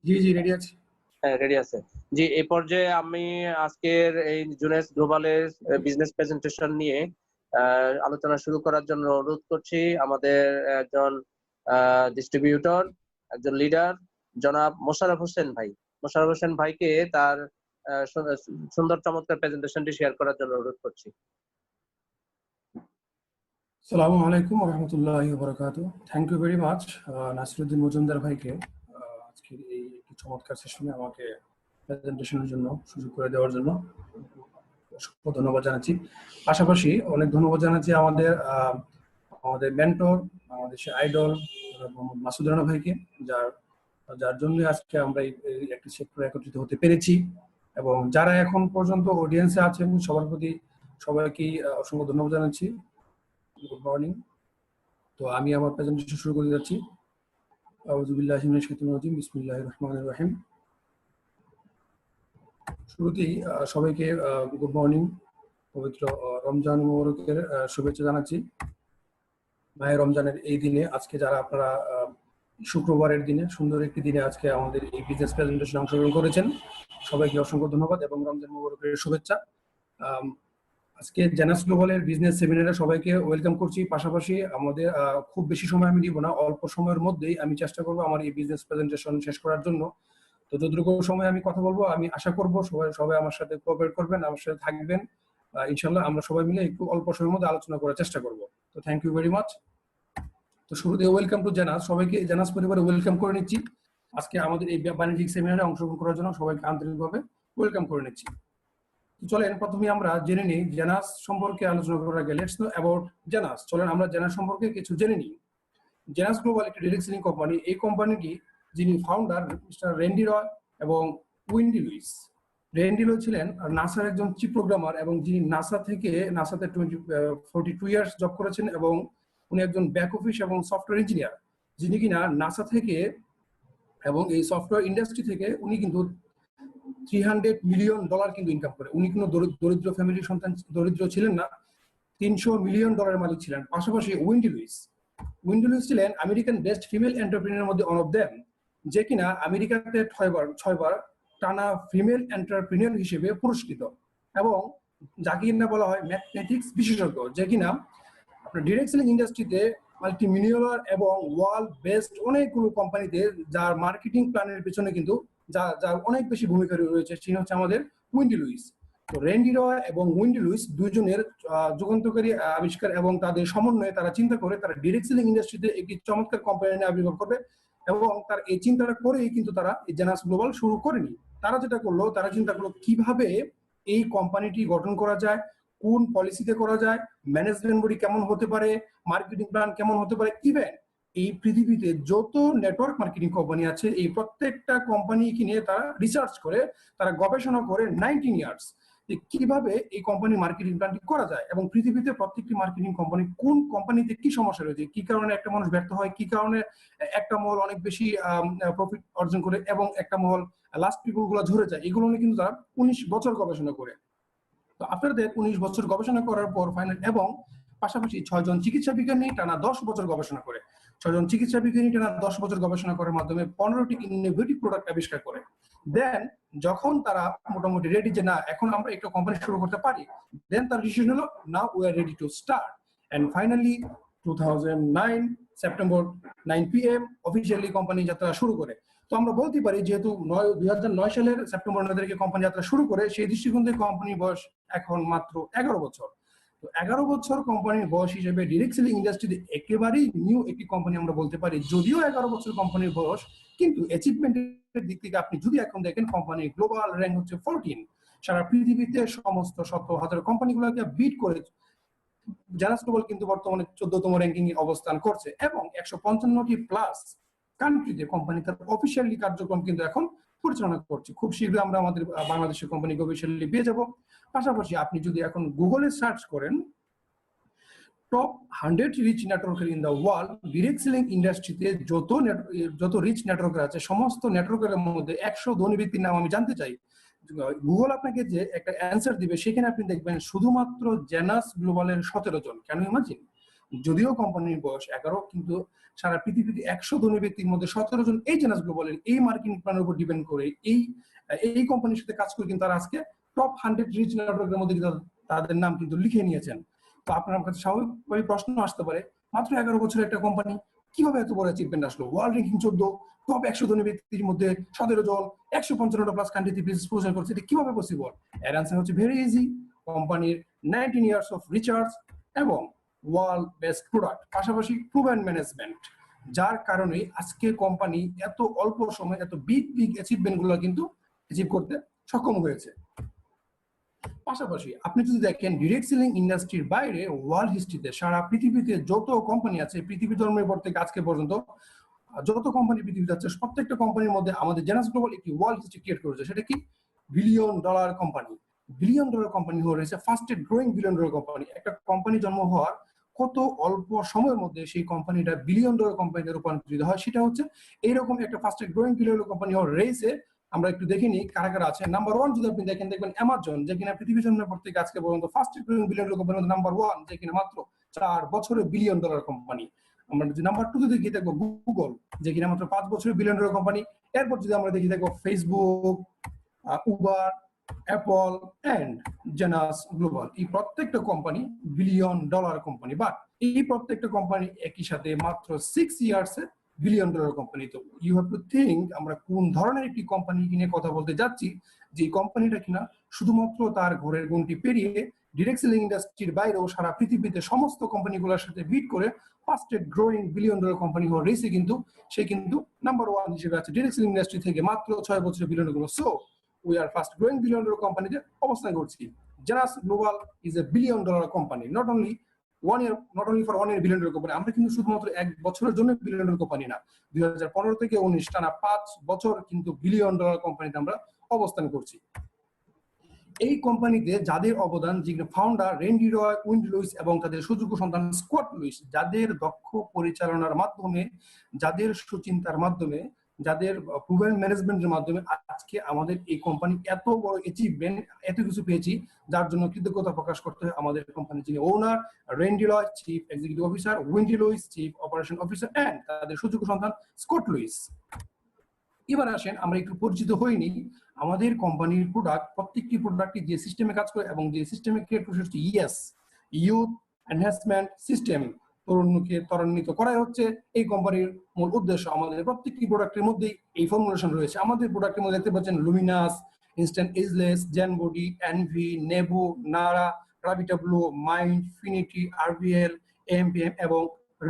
জি জি ready আছি। হ্যাঁ, ready আছে। জি, এই পর্যায়ে আমি আজকের এই জুনেস গ্লোবালের বিজনেস প্রেজেন্টেশন নিয়ে আলোচনা শুরু করার জন্য অনুরোধ করছি আমাদের একজন ডিস্ট্রিবিউটর, একজন লিডার, জনাব মোশাররফ হোসেন ভাই। মোশাররফ হোসেন ভাইকে তার সুন্দর চমৎকার প্রেজেন্টেশনটি শেয়ার করার জন্য অনুরোধ করছি। আসসালামু আলাইকুম ওয়া রাহমাতুল্লাহি ওয়া বারাকাতুহু। Thank you very much Nasiruddin Majumdar ভাইকে আজকের এই একটি চমৎকার সেশনে আমাকে প্রেজেন্টেশনের জন্য সুযোগ করে দেওয়ার জন্য অসংখ্য ধন্যবাদ জানাচ্ছি। পাশাপাশি অনেক ধন্যবাদ জানাচ্ছি আমাদের মেন্টর, আমাদের সে আইডল মোহাম্মদ মাসুদ রানা ভাইকে, যার জন্য আজকে আমরা এই একটি সেক্টরে একত্রিত হতে পেরেছি। এবং যারা এখন পর্যন্ত অডিয়েন্সে আছেন সবার প্রতি সবাইকে অসংখ্য ধন্যবাদ জানাচ্ছি। Good morning. তো আমি আমার প্রেজেন্টেশন শুরু করতে যাচ্ছি। আউযু বিল্লাহি মিনাশ শাইতানির রাজিম, বিসমিল্লাহির রহমানির রহিম। শুরুতেই সবাইকে গুড মর্নিং, পবিত্র রমজান মুবারকের শুভেচ্ছা জানাচ্ছি। মাহে রমজানের এই দিনে আজকে যারা আপনারা শুক্রবারের দিনে সুন্দর একটি দিনে আজকে আমাদের এই বিজনেস প্রেজেন্টেশনে অংশগ্রহণ করেছেন, সবাইকে অসংখ্য ধন্যবাদ এবং রমজান মুবারকের শুভেচ্ছা। আজকে জেনাস গ্লোবালের বিজনেস সেমিনারে সবাইকে ওয়েলকাম করছি। পাশাপাশি আমাদের খুব বেশি সময় আমি দিব না, অল্প সময়ের মধ্যেই আমি চেষ্টা করবো আমার এই বিজনেস প্রেজেন্টেশন শেষ করার জন্য। তো যতটুকু সময় আমি কথা বলবো আমি আশা করবো সবাই আমার সাথে কোঅপারেট করবেন, আমার সাথে থাকবেন। ইনশাল্লাহ আমরা সবাই মিলে একটু অল্প সময়ের মধ্যে আলোচনা করার চেষ্টা করব। তো থ্যাংক ইউ ভেরি মাচ। তো শুরুতে ওয়েলকাম টু জেনাস, সবাইকে জেনাস পরিবারে ওয়েলকাম করে নিচ্ছি। আজকে আমাদের এই বাণিজ্যিক সেমিনারে অংশগ্রহণ করার জন্য সবাইকে আন্তরিকভাবে ওয়েলকাম করে নিচ্ছি। চলেন প্রথমে আমরা জেনে নিই জেনাস সম্পর্কে আলোচনা করার আগে লেটস নো অ্যাবাউট জেনাস। চলেন আমরা জেনাস সম্পর্কে কিছু জেনে নিই। জেনাস গ্লোবাল একটি ডিরেক্ট সেলিং কোম্পানি। এই কোম্পানিটি যিনি ফাউন্ডার মিস্টার রেন্ডি রয় এবং উইন্ডি লুইস। রেন্ডি রয় ছিলেন নাসার একজন চিফ প্রোগ্রামার এবং যিনি নাসাতে 42 ইয়ার্স জব করেছেন এবং উনি একজন ব্যাক অফিস এবং সফটওয়্যার ইঞ্জিনিয়ার, যিনি কিনা নাসা থেকে এবং এই সফটওয়্যার ইন্ডাস্ট্রি থেকে উনি কিন্তু $300 মিলিয়ন কিন্তু ইনকাম করে। উনি কোনো দরিদ্র ফ্যামিলির সন্তান, দরিদ্র ছিলেন না, $300 মিলিয়ন মালিক ছিলেন। পাশাপাশি উইন্ডি লুইস ছিলেন আমেরিকান বেস্ট ফিমেল এন্টারপ্রেনিউর মধ্যে ওয়ান অফ দেম, যে কিনা আমেরিকাতে 6 বার টানা ফিমেল এন্টারপ্রেনিউর হিসেবে পুরস্কৃত এবং যাকে কিনা বলা হয় ম্যাথমেটিক্স বিশেষজ্ঞ, যে কিনা আপনার ডিরেক্ট সেলিং ইন্ডাস্ট্রিতে মাল্টি মিলিয়নার এবং ওয়ার্ল্ড বেস্ট অনেকগুলো কোম্পানিতে যার মার্কেটিং প্ল্যানের পেছনে কিন্তু যার অনেক বেশি ভূমিকা রয়েছে, তিনি হচ্ছে আমাদের উইন্ডি লুইস। তো রেন্ডি রয় এবং উইন্ডি লুইস দুইজনের যুগান্তকারী আবিষ্কার এবং তাদের সমন্বয়ে তারা চিন্তা করে তারা ডিরেক্ট সেলিং ইন্ডাস্ট্রিতে একটি চমৎকার কোম্পানি আবির্ভাব করবে এবং তার এই চিন্তাটা করেই কিন্তু তারা এই জেনাস গ্লোবাল শুরু করেনি। তারা যেটা করলো, তারা চিন্তা করলো কিভাবে এই কোম্পানিটি গঠন করা যায়, কোন পলিসিতে করা যায়, ম্যানেজমেন্ট বডি কেমন হতে পারে, মার্কেটিং প্ল্যান কেমন হতে পারে। ইভেন এই পৃথিবীতে যত নেটওয়ার্ক মার্কেটিং কোম্পানি আছে এই প্রত্যেকটা কোম্পানি কিনে তারা রিসার্চ করে, তারা গবেষণা করে 19 ইয়ার্স কিভাবে এই কোম্পানি মার্কেটিং প্ল্যানটি করা যায় এবং পৃথিবীতে প্রত্যেকটি মার্কেটিং কোম্পানি কোন কোম্পানিতে কি সমস্যা রয়েছে, কি কারণে একটা মানুষ ব্যর্থ হয়, কি কারণে একটা মহল অনেক বেশি প্রফিট অর্জন করে এবং একটা মহল লাস্ট পিপল গুলো ঝরে যায়, এগুলো নিয়ে কিন্তু তারা 19 বছর গবেষণা করে। তো আপনাদের 19 বছর গবেষণা করার পর ফাইনাল এবং পাশাপাশি 6 জন চিকিৎসা বিজ্ঞানী টানা 10 বছর গবেষণা করে, 6 জন চিকিৎসা বিজ্ঞানী টানা 10 বছর গবেষণা করার মাধ্যমে 15টি ইনোভেটিভ প্রোডাক্ট আবিষ্কার করে। দেন যখন তারা মোটামুটি রেডি যে না এখন আমরা একটা কোম্পানি শুরু করতে পারি, দেন তার ডিসিশন হলো now we are ready to start. And finally 2009 September 9 PM officially company যাত্রা শুরু করে। তো আমরা বলতে পারি যেহেতু 2009 সালের সেপ্টেম্বর 9 তারিখে কোম্পানি যাত্রা শুরু করে, সেই দৃষ্টিকোণ থেকে কোম্পানির বয়স এখন মাত্র 11 বছর। তো 11 বছর কোম্পানির বয়স হিসেবে ডিরেক্ট সেলিং ইন্ডাস্ট্রিতে একেবারেই নিউ একটি কোম্পানি আমরা বলতে পারি। যদিও 11 বছর কোম্পানির বয়স, কিন্তু অ্যাচিভমেন্টের দিক থেকে আপনি যদি এখন দেখেন কোম্পানির গ্লোবাল র্যাঙ্ক হচ্ছে 14। সারা পৃথিবীতে সমস্ত 100,000 কোম্পানিগুলোকে বিট করে জেনাস গ্লোবাল কিন্তু বর্তমানে 14তম র্যাঙ্কিং এ অবস্থান করছে এবং 155টি প্লাস কান্ট্রিতে কোম্পানি তার অফিসিয়ালি কার্যক্রম কিন্তু এখন পরিচালনা করছে। খুব শীঘ্রই আমরা আমাদের বাংলাদেশের কোম্পানিকে অফিসিয়ালি পেয়ে যাব। পাশাপাশি আপনি যদি এখন গুগলে সার্চ করেন top 100 rich networker in the world, direct selling ইন্ডাস্ট্রিতে যত রিচ নেটওয়ার্কার আছে সমস্ত নেটওয়ার্কারের মধ্যে 100 ধনী ব্যক্তির নাম আমি জানতে চাই, গুগল আপনাকে যে একটা অ্যান্সার দিবে সেখানে আপনি দেখবেন শুধুমাত্র জেনাস গ্লোবালের 17 জন। কেন ইমাজিন যদিও কোম্পানির বয়স 11, কিন্তু সারা পৃথিবীতে 100 ধনী ব্যক্তির মধ্যে 17 জন এই জেনাস গ্লোবালের এই মার্কেটিং প্ল্যানের উপর ডিপেন্ড করে এই কোম্পানির সাথে কাজ করে কিন্তু তারা আজকে টপ 100 রিচ নেটওয়ার্কের মধ্যে কিন্তু তাদের নাম কিন্তু লিখে নিয়েছেন। তো আপনার কাছে স্বাভাবিকভাবে প্রশ্ন আসতে পারে, মাত্র 11 বছরের একটা কোম্পানি কিভাবে এত বড় অ্যাচিভমেন্ট আসলো? ওয়ার্ল্ড র্যাঙ্কিং 14, টপ 100 ধনী ব্যক্তির মধ্যে 17 জন, 155টা প্লাস কান্ট্রিতে বিজনেস প্রচার করছে, এটা কিভাবে পসিবল? এর আনসার হচ্ছে ভেরি ইজি। কোম্পানির 19 ইয়ার্স অফ রিসার্চ এবং ওয়ার্ল্ড বেস্ট প্রোডাক্ট, পাশাপাশি প্রুভেন ম্যানেজমেন্ট, যার কারণে আজকে কোম্পানি এত অল্প সময়ে এত বিগ অ্যাচিভমেন্ট গুলো কিন্তু অ্যাচিভ করতে সক্ষম হয়েছে। পাশাপাশি আপনি যদি দেখেন ডিরেক্ট সেলিং ইন্ডাস্ট্রির বাইরে ওয়ার্ল্ড হিস্ট্রিতে সারা পৃথিবীতে যত কোম্পানি আছে, পৃথিবী জন্মের পর থেকে আজকে পর্যন্ত যত কোম্পানি পৃথিবীতে আছে, প্রত্যেকটা কোম্পানির মধ্যে আমাদের জেনাস গ্লোবাল একটি ওয়ার্ল্ড হিস্ট্রি ক্রিয়েট করেছে। সেটা কি? Billion dollar company. Billion dollar company হয়ে রয়েছে fastest growing billion dollar company. একটা কোম্পানি জন্ম হওয়ার কত অল্প সময়ের মধ্যে সেই কোম্পানিটা বিলিয়ন ডলার কোম্পানিতে রূপান্তরিত হয়, সেটা হচ্ছে এইরকম একটা fastest growing billion dollar company হওয়ার রেসে আমরা একটু দেখে নিই কারা কারা আছে। নাম্বার 1 যদি আপনি দেখেন, দেখবেন অ্যামাজন, যে কিনা পৃথিবী জন্মের পর থেকে আজকে পর্যন্ত ফাস্টেস্ট গ্রোয়িং বিলিয়ন ডলার কোম্পানির মধ্যে নাম্বার 1, যে কিনা মাত্র 4 বছরে বিলিয়ন ডলার কোম্পানি। আমরা যদি নাম্বার 2 দেখি, দেখবো গুগল, যে কিনা মাত্র 5 বছরে বিলিয়ন ডলার কোম্পানি। এরপর যদি আমরা দেখি, দেখবো Facebook, Uber, Apple and Genus Global. এই প্রত্যেকটা company billion dollar company, but এই প্রত্যেকটা কোম্পানি একই সাথে মাত্র 6 ইয়ার্সে বিলিয়ন ডলার কোম্পানি। তো ইউ হ্যাভ টু থিঙ্ক আমরা কোন ধরনের একটি কোম্পানি নিয়ে কথা বলতে যাচ্ছি, যে কোম্পানিটা কিনা শুধুমাত্র তার ঘরের গুণটি পেরিয়ে ডিরেক্ট সেলিং ইন্ডাস্ট্রির বাইরেও সারা পৃথিবীতে সমস্ত কোম্পানিগুলোর সাথে বিট করে fastest growing billion dollar company হওয়ার রেসে কিন্তু সে কিন্তু নাম্বার 1 হিসেবে আছে ডিরেক্ট সেলিং ইন্ডাস্ট্রি থেকে মাত্র 6 বছরের billion dollar. So we are fast growing billion dollar company তে অবস্থান করছি। Genus global is a billion dollar company, not only for 1 year billion dollar company। আমরা কিন্তু শুধুমাত্র 1 বছরের জন্য বিলিয়ন ডলার কোম্পানি না, 2015 থেকে 19 টানা 5 বছর কিন্তু বিলিয়ন ডলার কোম্পানিতে আমরা অবস্থান করছি। এই কোম্পানিতে যাদের অবদান, যে ফাউন্ডার রেন্ডি রয়, উইন্ডি লুইস এবং তাদের সুযোগ্য সন্তান স্কট লুইস, যাদের দক্ষ পরিচালনার মাধ্যমে, যাদের সুচিন্তার মাধ্যমে, যাদের প্রুভেন ম্যানেজমেন্টের মাধ্যমে আজকে আমাদের এই কোম্পানি এত বড় অ্যাচিভমেন্ট, এত কিছু পেয়েছি, যার জন্য কৃতজ্ঞতা প্রকাশ করতে হয় আমাদের কোম্পানির যিনি owner Randy Ray chief executive officer, Wendy Lewis chief operation officer and তাদের সুযোগ্য সন্তান স্কট লুইস। এবার আসেন আমরা একটু পরিচিত হইনি আমাদের কোম্পানির প্রোডাক্ট, প্রত্যেকটি প্রোডাক্টই যে সিস্টেমে কাজ করে এবং যে সিস্টেমে ক্রিয়েট করছে হচ্ছে ইউথ এনহ্যান্সমেন্ট সিস্টেম। তরুণকে ত্বরান্বিত করাই হচ্ছে এই কোম্পানির মূল উদ্দেশ্য। আমাদের প্রত্যেকটি প্রোডাক্টের মধ্যেই এই ফর্মুলেশন রয়েছে। আমাদের প্রোডাক্টের মধ্যে দেখতে পাচ্ছেন Luminesce, Instant Ageless, Zen Bodi, NV, Nevo, Naara, রাবিটাব্লু, মাইন্ড, ফিনিটি, আরভিএল, এমপিএম এবং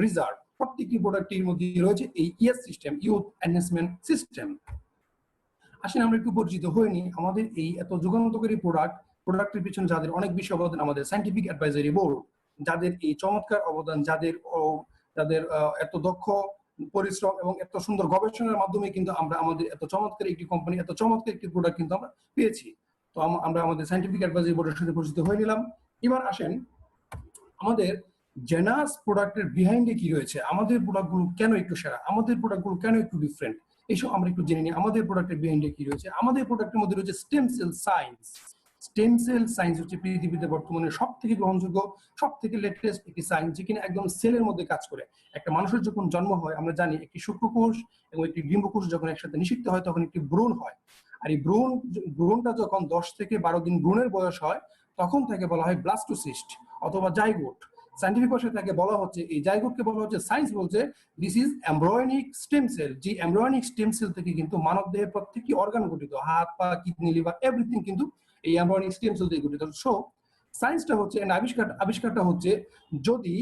রিজার্ভ। প্রত্যেকটি প্রোডাক্টের মধ্যে রয়েছে এই সিস্টেম, ইউথ এনহ্যান্সমেন্ট সিস্টেম। আসেন আমরা একটু পরিচিত হইনি আমাদের এই এত যুগান্তকারী প্রোডাক্টের পিছনে যাদের অনেক বেশি অবদান, আমাদের সায়েন্টিফিক অ্যাডভাইজারি বোর্ড, যাদের এই চমৎকার অবদান, যাদের এত দক্ষ পরিশ্রম এবং এত সুন্দর গবেষণার মাধ্যমে কিন্তু আমরা আমাদের এত চমৎকার একটি কোম্পানি, এত চমৎকার একটি প্রোডাক্ট কিন্তু আমরা পেয়েছি। তো আমরা আমাদের সায়েন্টিফিক অ্যাডভাইজারি বোর্ডের সাথে পরিচিত হয়ে নিলাম। এবার আসেন আমাদের জেনাস প্রোডাক্টের বিহাইন্ডে কি রয়েছে, আমাদের প্রোডাক্টগুলো কেন একটু সেরা, আমাদের প্রোডাক্টগুলো কেন একটু ডিফারেন্ট, এইসব আমরা একটু জেনে নিই। আমাদের প্রোডাক্টের বিহাইন্ডে কি রয়েছে। আমাদের প্রোডাক্টের মধ্যে রয়েছে stem cell science. Stem cell science হচ্ছে পৃথিবীতে বর্তমানে সব থেকে গ্রহণযোগ্য, সব থেকে লেটেস্ট একটি সায়েন্স, যেখানে একদম সেলের মধ্যে কাজ করে। একটা মানুষের যখন জন্ম হয় আমরা জানি একটি শুক্রকোষ এবং একটি ডিম্বকোষ যখন একসাথে নিষিক্ত হয় তখন একটি ভ্রূণ হয়। আর এই ভ্রূণটা যখন 10 থেকে 12 দিন ভ্রূণের বয়স হয় তখন তাকে বলা হয় ব্লাস্টোসিস্ট অথবা জাইগোট। সায়েন্টিফিক ভাষায় তাকে বলা হচ্ছে, এই জাইগোটকে বলা হচ্ছে, সায়েন্স বলছে this is embryonic stem cell. যে এমব্রায়োনিক স্টেম সেল থেকে কিন্তু মানব দেহের প্রত্যেকটি অর্গান গঠিত, হাত পা কিডনি লিভার এভরিথিং কিন্তু এই এমব্রায়োনিক স্টেম সেল থেকে গঠিত। সো সায়েন্সটা হচ্ছে আবিষ্কারটা হচ্ছে যদি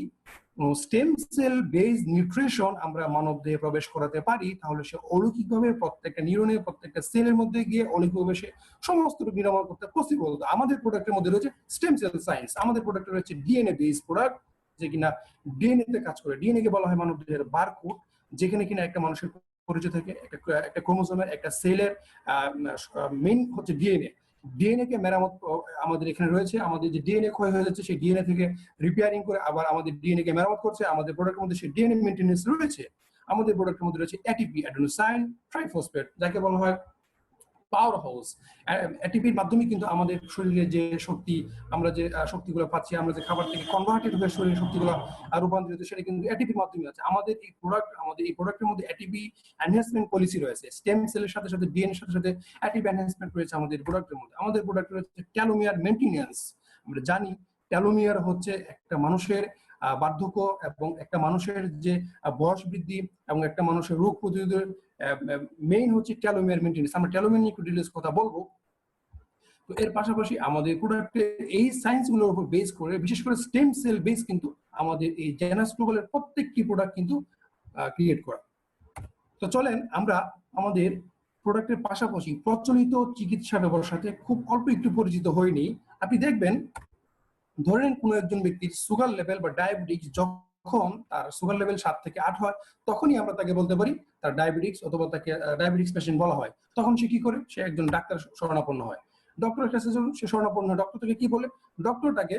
স্টেম সেল বেস নিউট্রিশন আমরা মানব দেহে প্রবেশ করাতে পারি তাহলে সে অলৌকিকভাবে প্রত্যেকটা নিউরনের প্রত্যেকটা সেলের মধ্যে গিয়ে অলৌকিকভাবে সে সমস্ত রোগ নিরাময় করতে পসিবল। আমাদের প্রোডাক্টের মধ্যে রয়েছে স্টেম সেল সায়েন্স। আমাদের প্রোডাক্টে রয়েছে ডিএনএ বেস প্রোডাক্ট, যে কিনা ডিএনএ তে কাজ করে। ডিএনএ কে বলা হয় মানব দেহের বারকোড, যেখানে কিনা একটা মানুষের পরিচয় থাকে একটা ক্রোমোসোমের, একটা সেলের মেইন হচ্ছে ডিএনএ। ডিএনএ কে মেরামত আমাদের এখানে রয়েছে। আমাদের যে ডিএনএ ক্ষয় হয়ে যাচ্ছে সেই ডিএনএ থেকে রিপেয়ারিং করে আবার আমাদের ডিএনএ কে মেরামত করছে। আমাদের প্রোডাক্টের মধ্যে সেই ডিএনএ মেইনটেনেন্স রয়েছে। আমাদের প্রোডাক্টের মধ্যে রয়েছে এটিপি অ্যাডেনোসাইন ট্রাইফসফেট, যাকে বলা হয় পাওয়ার হাউস। এটিপির মাধ্যমে কিন্তু আমাদের শরীরে যে শক্তি, আমরা যে শক্তিগুলো পাচ্ছি, আমরা যে খাবার থেকে কনভার্টেড হয়ে শরীরের শক্তিগুলো রূপান্তরিত, সেটা কিন্তু এটিপির মাধ্যমে আছে। আমাদের এই প্রোডাক্টের মধ্যে এটিপি এনহ্যান্সমেন্ট পলিসি রয়েছে। স্টেম সেলের সাথে সাথে ডিএনএর সাথে সাথে এটিপি এনহ্যান্সমেন্ট রয়েছে আমাদের প্রোডাক্টের মধ্যে। আমাদের প্রোডাক্টে রয়েছে টেলোমিয়ার মেইনটেনেন্স। আমরা জানি টেলোমিয়ার হচ্ছে একটা মানুষের বার্ধক্য এবং একটা মানুষের যে বয়স বৃদ্ধি এবং একটা মানুষের রোগ প্রতিরোধের মেইন হচ্ছে টেলোমিয়ার মেইনটেনেন্স। আমরা টেলোমিয়ার নিয়ে একটু ডিটেইলস কথা বলবো। তো এর পাশাপাশি আমাদের প্রোডাক্টে এই সায়েন্স গুলোর উপর বেস করে, বিশেষ করে স্টেম সেল বেস, কিন্তু আমাদের এই জেনাস গ্লোবালের প্রত্যেকটি প্রোডাক্ট কিন্তু ক্রিয়েট করা। তো চলেন আমরা আমাদের প্রোডাক্টের পাশাপাশি প্রচলিত চিকিৎসা ব্যবস্থার সাথে খুব অল্প একটু পরিচিত হয়নি। আপনি দেখবেন, ধরেন কোনো একজন ব্যক্তির সুগার লেভেল বা ডায়াবেটিস, যখন তার সুগার লেভেল 7 থেকে 8 হয়, তখনই আমরা তাকে বলতে পারি তার ডায়াবেটিস, অথবা তাকে ডায়াবেটিস পেশেন্ট বলা হয়। তখন সে কি করে? সে একজন ডাক্তার শরণাপন্ন হয়। ডক্টরের কাছে যখন সে শরণাপন্ন হয়, ডক্টর তাকে কি বলে? ডক্টর তাকে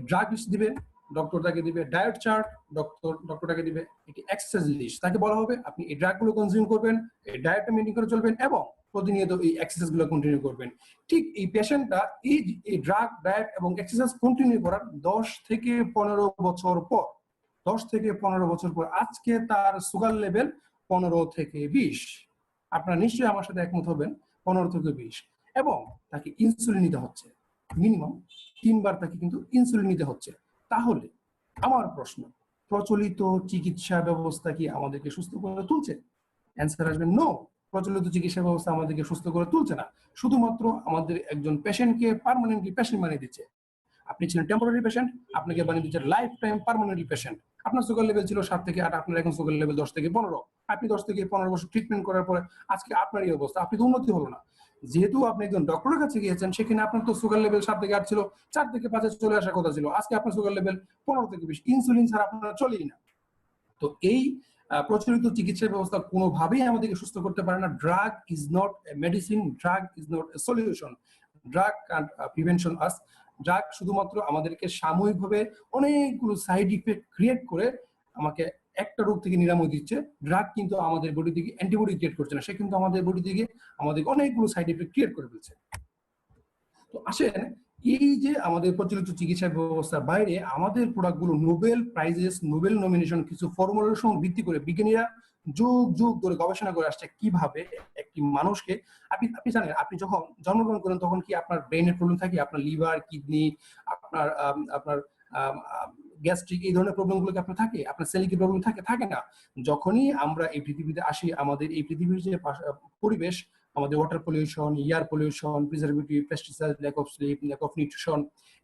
ড্রাগ লিস্ট দিবে, ডক্টর তাকে দিবে ডায়েট চার্ট, ডক্টর তাকে দিবে একটি এক্সারসাইজ লিস্ট। তাকে বলা হবে আপনি এই ড্রাগগুলো কনজিউম করবেন, এই ডায়েটটা মেইনটেইন করে চলবেন এবং প্রতিনিয়ত এই এক্সারসাইজগুলো কন্টিনিউ করবেন। ঠিক এই পেশেন্টটা এই ড্রাগ, ডায়েট এবং এক্সারসাইজ কন্টিনিউ করার 10 থেকে 15 বছর পর, 10 থেকে 15 বছর পর আজকে তার সুগার লেভেল 15 থেকে 20। আপনারা নিশ্চয়ই আমার সাথে একমত হবেন, 15 থেকে 20। এবং তাকে ইনসুলিন নিতে হচ্ছে, মিনিমাম 3 বার তাকে কিন্তু ইনসুলিন নিতে হচ্ছে। তাহলে আমার প্রশ্ন, প্রচলিত চিকিৎসা ব্যবস্থা কি আমাদেরকে সুস্থ করে তুলছে? অ্যান্সার আসবে নো। প্রচলিত চিকিৎসা ব্যবস্থা আমাদেরকে সুস্থ করে তুলছে না, শুধুমাত্র আমাদের একজন পেশেন্টকে পার্মানেন্টলি পেশেন্ট বানিয়ে দিচ্ছে। আপনি ছিলেন টেম্পোরারি পেশেন্ট, আপনাকে বানিয়ে দিচ্ছে লাইফ টাইম পার্মানেন্টলি পেশেন্ট। আপনার সুগার লেভেল ছিল 7 থেকে 8, আপনার এখন সুগার লেভেল 10 থেকে 15। আপনি 10 থেকে 15 বছর ট্রিটমেন্ট করার পরে আজকে আপনার এই অবস্থা, আপনি তো উন্নতি হলো না। যেহেতু আপনি একজন ডক্টরের কাছে গিয়েছেন, সেখানে আপনার তো সুগার লেভেল 7 থেকে 8 ছিল, 4 থেকে 5 চলে আসার কথা ছিল, আজকে আপনার সুগার লেভেল 15 থেকে 20। ইনসুলিন ছাড়া আপনার চলেই না। তো এই প্রচলিত চিকিৎসা ব্যবস্থা কোনোভাবেই আমাদেরকে সুস্থ করতে পারে না। Drug is not a medicine, drug is not a solution, drug can't prevention us. Drug শুধুমাত্র আমাদেরকে সাময়িকভাবে অনেকগুলো সাইড ইফেক্ট ক্রিয়েট করে আমাকে একটা রোগ থেকে নিরাময় দিচ্ছে। ড্রাগ কিন্তু আমাদের বডি থেকে অ্যান্টিবডি ক্রিয়েট করছে না, সে কিন্তু আমাদের বডি থেকে আমাদের অনেকগুলো সাইড ইফেক্ট ক্রিয়েট করে ফেলছে। তো আসেন, এই যে আমাদের প্রচলিত চিকিৎসা ব্যবস্থার বাইরে আমাদের প্রোডাক্টগুলো নোবেল প্রাইজেস, নোবেল নমিনেশন, কিছু ফর্মুলার সঙ্গে ভিত্তি করে বিজ্ঞানীরা যুগ যুগ ধরে গবেষণা করে আসছে কিভাবে একটি মানুষকে, আপনি জানেন, আপনি যখন জন্মগ্রহণ করেন তখন কি আপনার ব্রেনের প্রবলেম থাকে? আপনার লিভার, কিডনি, আপনার আপনার গ্যাস্ট্রিক, এই ধরনের প্রবলেমগুলো কি আপনার থাকে? আপনার সেলিকি প্রবলেম থাকে? থাকে না। যখনই আমরা এই পৃথিবীতে আসি, আমাদের এই পৃথিবীর যে পরিবেশ, আমাদের water pollution, air pollution, preservative, pesticide, lack of sleep, lack of nutrition,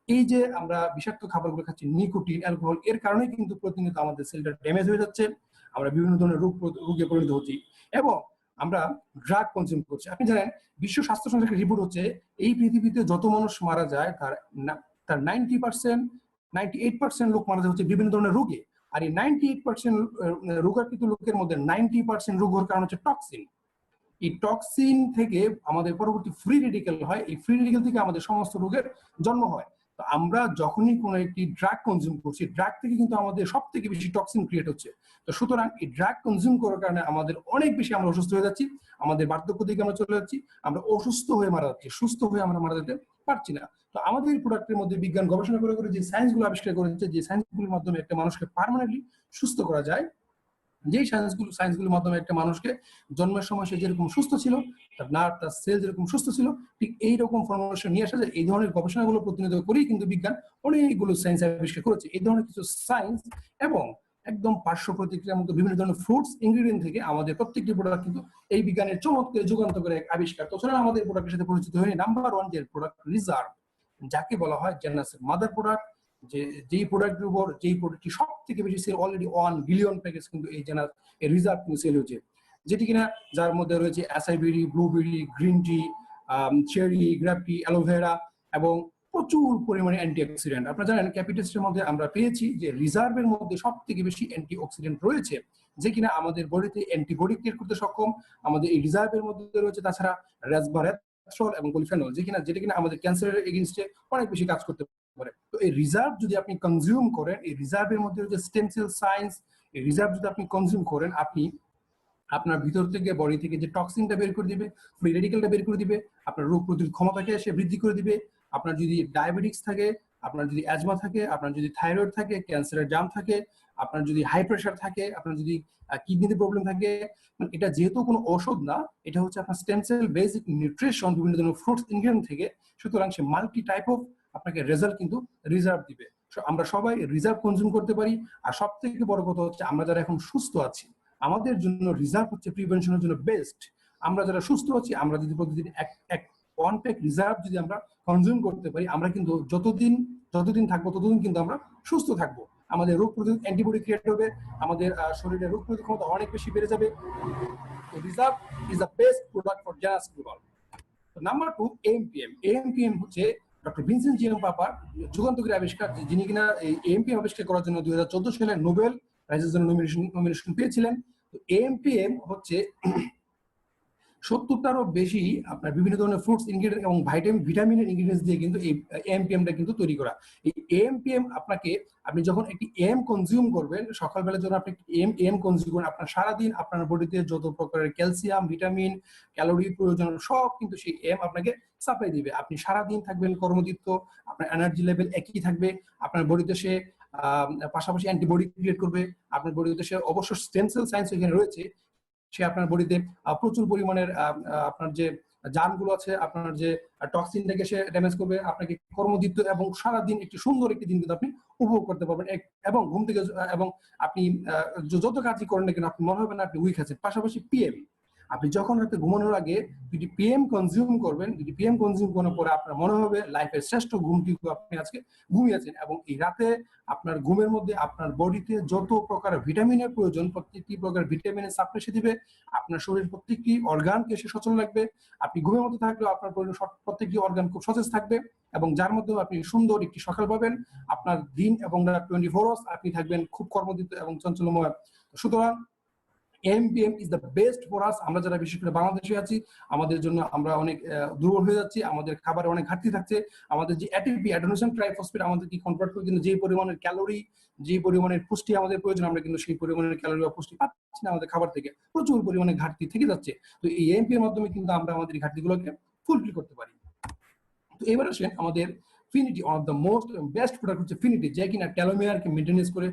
এই যে আমরা বিষাক্ত খাবারগুলো খাচ্ছি, নিকোটিন, অ্যালকোহল, এর কারণে কিন্তু প্রতিনিয়ত আমাদের সেলটা ড্যামেজ হয়ে যাচ্ছে, আমরা বিভিন্ন ধরনের রোগে পরিণত হচ্ছি এবং আমরা ড্রাগ কনজিউম করছি। আপনি জানেন, বিশ্ব স্বাস্থ্য সংস্থার রিপোর্ট হচ্ছে এই পৃথিবীতে যত মানুষ মারা যায় তার 90%, 98% লোক মারা যায় হচ্ছে বিভিন্ন ধরনের রোগে। আর এই 98% রোগাক্রান্ত লোকের মধ্যে 90% রোগ হওয়ার কারণ হচ্ছে টক্সিন। এই টক্সিন থেকে আমাদের পরবর্তী ফ্রি রেডিকেল হয়, এই ফ্রি রেডিকেল থেকে আমাদের সমস্ত রোগের জন্ম হয়। তো আমরা যখনই কোনো একটি ড্রাগ কনজিউম করছি, ড্রাগ থেকে কিন্তু আমাদের সব থেকে বেশি টক্সিন ক্রিয়েট হচ্ছে। তো সুতরাং এই ড্রাগ কনজিউম করার কারণে আমাদের অনেক বেশি আমরা অসুস্থ হয়ে যাচ্ছি, আমাদের বার্ধক্য দিকে আমরা চলে যাচ্ছি, আমরা অসুস্থ হয়ে মারা যাচ্ছি, সুস্থ হয়ে আমরা মারা যেতে পারছি না। তো আমাদের প্রোডাক্টের মধ্যে বিজ্ঞান গবেষণা করে করে যে সায়েন্সগুলো আবিষ্কার করেছে, যে সায়েন্সগুলোর মাধ্যমে একটা মানুষকে পার্মানেন্টলি সুস্থ করা যায়, যেই সায়েন্সগুলোর মাধ্যমে একটা মানুষকে জন্মের সময় সে যেরকম সুস্থ ছিল, তার নার্ভ, তার সেল যেরকম সুস্থ ছিল, ঠিক এইরকম ফর্মুলেশন নিয়ে আসা যায়। এই ধরনের গবেষণাগুলো প্রতিনিয়ত করেই কিন্তু বিজ্ঞান অনেকগুলো সায়েন্স আবিষ্কার করেছে। এই ধরনের কিছু সায়েন্স এবং একদম পার্শ্ব প্রতিক্রিয়ার মতো বিভিন্ন ধরনের ফ্রুটস ইনগ্রিডিয়েন্ট থেকে আমাদের প্রত্যেকটি প্রোডাক্ট কিন্তু এই বিজ্ঞানের চমৎকার যুগান্তকারী এক আবিষ্কার। তো চলুন আমাদের প্রোডাক্টের সাথে পরিচিত হয়ে নাম্বার 1 যে প্রোডাক্ট, রিজার্ভ, যাকে বলা হয় জেনাসের মাদার প্রোডাক্ট। যেই প্রোডাক্টের উপর যেই প্রোডাক্টটি সব থেকে বেশি সেল, অলরেডি 1 বিলিয়ন প্যাকেজ কিন্তু এই জেনাস এই রিজার্ভ কিন্তু সেল হয়েছে, যেটি কিনা যার মধ্যে রয়েছে acai berry, blueberry, green tea, cherry, গ্রাপটি, অ্যালোভেরা এবং প্রচুর পরিমাণে অ্যান্টিঅক্সিডেন্ট। আপনারা জানেন ক্যাপিটেস্টের মধ্যে আমরা পেয়েছি যে রিজার্ভের মধ্যে সব থেকে বেশি অ্যান্টিঅক্সিডেন্ট রয়েছে, যে কিনা আমাদের বডিতে অ্যান্টিবডি ক্রিয়েট করতে সক্ষম। আমাদের এই রিজার্ভের মধ্যে রয়েছে তাছাড়া রেসভারেট্রল এবং পলিফেনল, যেটা কিনা আমাদের ক্যান্সারের এগেইনস্টে অনেক বেশি কাজ করতে পারে। তো এই রিজার্ভ যদি আপনি কনজিউম করেন, এই রিজার্ভের মধ্যে রয়েছে স্টেম সেল সায়েন্স, এই রিজার্ভ যদি আপনি কনজিউম করেন, আপনি আপনার ভিতর থেকে বডি থেকে যে টক্সিনটা বের করে দিবে, ফ্রি রেডিকেলটা বের করে দিবে, আপনার রোগ প্রতিরোধ ক্ষমতাকে সে বৃদ্ধি করে দিবে। আপনার যদি ডায়াবেটিক্স থাকে, আপনার যদি অ্যাজমা থাকে, আপনার যদি থাইরয়েড থাকে, ক্যান্সারের জার্ম থাকে, আপনার যদি হাই প্রেশার থাকে, আপনার যদি কিডনিতে প্রবলেম থাকে, মানে এটা যেহেতু কোনো ঔষধ না, এটা হচ্ছে আপনার স্টেম সেল বেসিক নিউট্রিশন বিভিন্ন ধরনের ফ্রুটস ইনগ্রেডিয়েন্ট থেকে, সুতরাং সে মাল্টি টাইপ অফ আপনাকে রেজাল্ট কিন্তু রিজার্ভ দিবে। আমরা সবাই রিজার্ভ কনজিউম করতে পারি। আর সব থেকে বড় কথা হচ্ছে আমরা যারা এখন সুস্থ আছি, আমাদের জন্য রিজার্ভ হচ্ছে প্রিভেনশনের জন্য বেস্ট। আমরা যারা সুস্থ আছি, আমরা যদি প্রতিদিন এক ওয়ান প্যাক রিজার্ভ যদি আমরা কনজিউম করতে পারি, আমরা কিন্তু যতদিন থাকবো ততদিন কিন্তু আমরা সুস্থ থাকবো। আমাদের রোগ প্রতিরোধ অ্যান্টিবডি ক্রিয়েট হবে, আমাদের শরীরের রোগ প্রতিরোধ ক্ষমতা অনেক বেশি বেড়ে যাবে। তো reserve is the best product for জানাস গ্লোবাল। নাম্বার 2, এএমপিএম। এএমপিএম হচ্ছে ডক্টর ভিনসেন্ট জি এম পাপার যুগান্তকারী আবিষ্কার, যিনি কিনা এই এএমপিএম আবিষ্কার করার জন্য 2014 সালে নোবেল প্রাইজের জন্য নমিনেশন পেয়েছিলেন। তো এএমপিএম হচ্ছে 70টারও বেশি আপনার বিভিন্ন ধরনের ফ্রুটস ইনগ্রেডিয়েন্ট এবং ভিটামিনের ইনগ্রেডিয়েন্টস দিয়ে কিন্তু এই এএমপিএমটা কিন্তু তৈরি করা। এই এএমপিএম আপনি যখন একটি এম কনজিউম করবেন, সকালবেলা যখন আপনি এম কনজিউম করেন, আপনার সারাদিন আপনার বডিতে যত প্রকারের ক্যালসিয়াম, ভিটামিন, ক্যালোরি প্রয়োজন সব কিন্তু সেই এম আপনাকে সাপ্লাই দিবে। আপনি সারাদিন থাকবেন কর্মদীপ্ত, আপনার এনার্জি লেভেল একই থাকবে, আপনার বডিতে সে পাশাপাশি অ্যান্টিবডি ক্রিয়েট করবে, আপনার বডিতে সে অবশ্য স্টেম সেল সায়েন্স এখানে রয়েছে, সে আপনার বডিতে প্রচুর পরিমাণের আপনার যে জার্মগুলো আছে, আপনার যে টক্সিনটাকে সে ড্যামেজ করবে, আপনাকে কর্মদীপ্ত এবং সারাদিন একটি সুন্দর একটি দিন কিন্তু আপনি উপভোগ করতে পারবেন। এবং ঘুম থেকে এবং আপনি যত কাজই করেন না কেন আপনি মনে হবে না আপনি উইক আছেন। পাশাপাশি পিএম, আপনি যখন রাতে ঘুমানোর আগে যদি পিএম কনজিউম করবেন, যদি পিএম কনজিউম করার পরে আপনার মনে হবে লাইফের শ্রেষ্ঠ ঘুমটিকে আপনি আজকে ঘুমিয়েছেন। এবং এই রাতে আপনার ঘুমের মধ্যে আপনার বডিতে যত প্রকার ভিটামিনের প্রয়োজন, প্রত্যেকটি প্রকার ভিটামিনের সাপ্লাই সে দিবে, আপনার শরীর প্রত্যেকটি অর্গানকে সে সচল রাখবে। আপনি ঘুমের মধ্যে থাকলেও আপনার প্রত্যেকটি অর্গান খুব সতেজ থাকবে, এবং যার মাধ্যমে আপনি সুন্দর একটি সকাল পাবেন। আপনার দিন এবং 24 আওয়ার্স আপনি থাকবেন খুব কর্মদীপ্ত এবং চঞ্চলময়। সুতরাং MPM is the best for us. আমরা যারা বিশেষ করে বাংলাদেশে আছি, আমাদের জন্য আমরা অনেক দুর্বল হয়ে যাচ্ছি, আমাদের খাবারে অনেক ঘাটতি থাকছে। আমাদের যে এটিপি, অ্যাডেনোসিন ট্রাইফসফেট, আমাদের কি কনভার্ট করে কিন্তু যে পরিমাণের ক্যালোরি, যে পরিমাণের পুষ্টি আমাদের প্রয়োজন, আমরা কিন্তু সেই পরিমাণের ক্যালোরি বা পুষ্টি পাচ্ছি না আমাদের খাবার থেকে, প্রচুর পরিমাণে ঘাটতি থেকে যাচ্ছে। তো এই এমপি এর মাধ্যমে কিন্তু আমরা আমাদের ঘাটতিগুলোকে ফুলফিল করতে পারি। তো এবার আসেন আমাদের Finiity, one of the most best product হচ্ছে ফিনিটি, যে কিনা টেলোমিয়ারকে মেনটেনেন্স করে।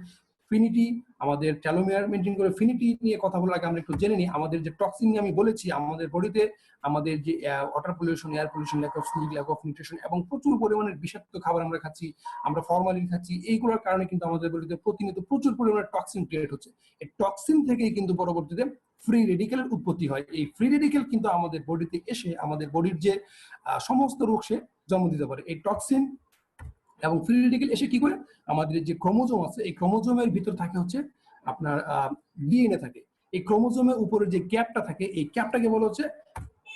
ফিনিটি আমাদের টেলোমিয়ার মেনটেন করে। ফিনিটি নিয়ে কথা বলার আগে আমরা একটু জেনে নিই আমাদের যে টক্সিন নিয়ে আমি বলেছি, আমাদের বডিতে আমাদের যে water pollution, air pollution, lack of sleep, lack of nutrition এবং প্রচুর পরিমাণের বিষাক্ত খাবার আমরা খাচ্ছি, আমরা ফরমালিন খাচ্ছি, এইগুলোর কারণে কিন্তু আমাদের বডিতে প্রতিনিয়ত প্রচুর পরিমাণে টক্সিন ক্রিয়েট হচ্ছে। এই টক্সিন থেকেই কিন্তু পরবর্তীতে ফ্রি রেডিকেলের উৎপত্তি হয়। এই ফ্রি রেডিকেল কিন্তু আমাদের বডিতে এসে আমাদের বডির যে সমস্ত রোগ সে জন্ম দিতে পারে। এই টক্সিন এবং ফ্রি রেডিকেল এসে কি করে, আমাদের যে ক্রোমোজোম আছে এই ক্রোমোজোমের ভিতর থাকে হচ্ছে আপনার ডিএনএ থাকে। এই ক্রোমোজোমের উপরে যে ক্যাপটা থাকে, এই ক্যাপটাকে বলা হচ্ছে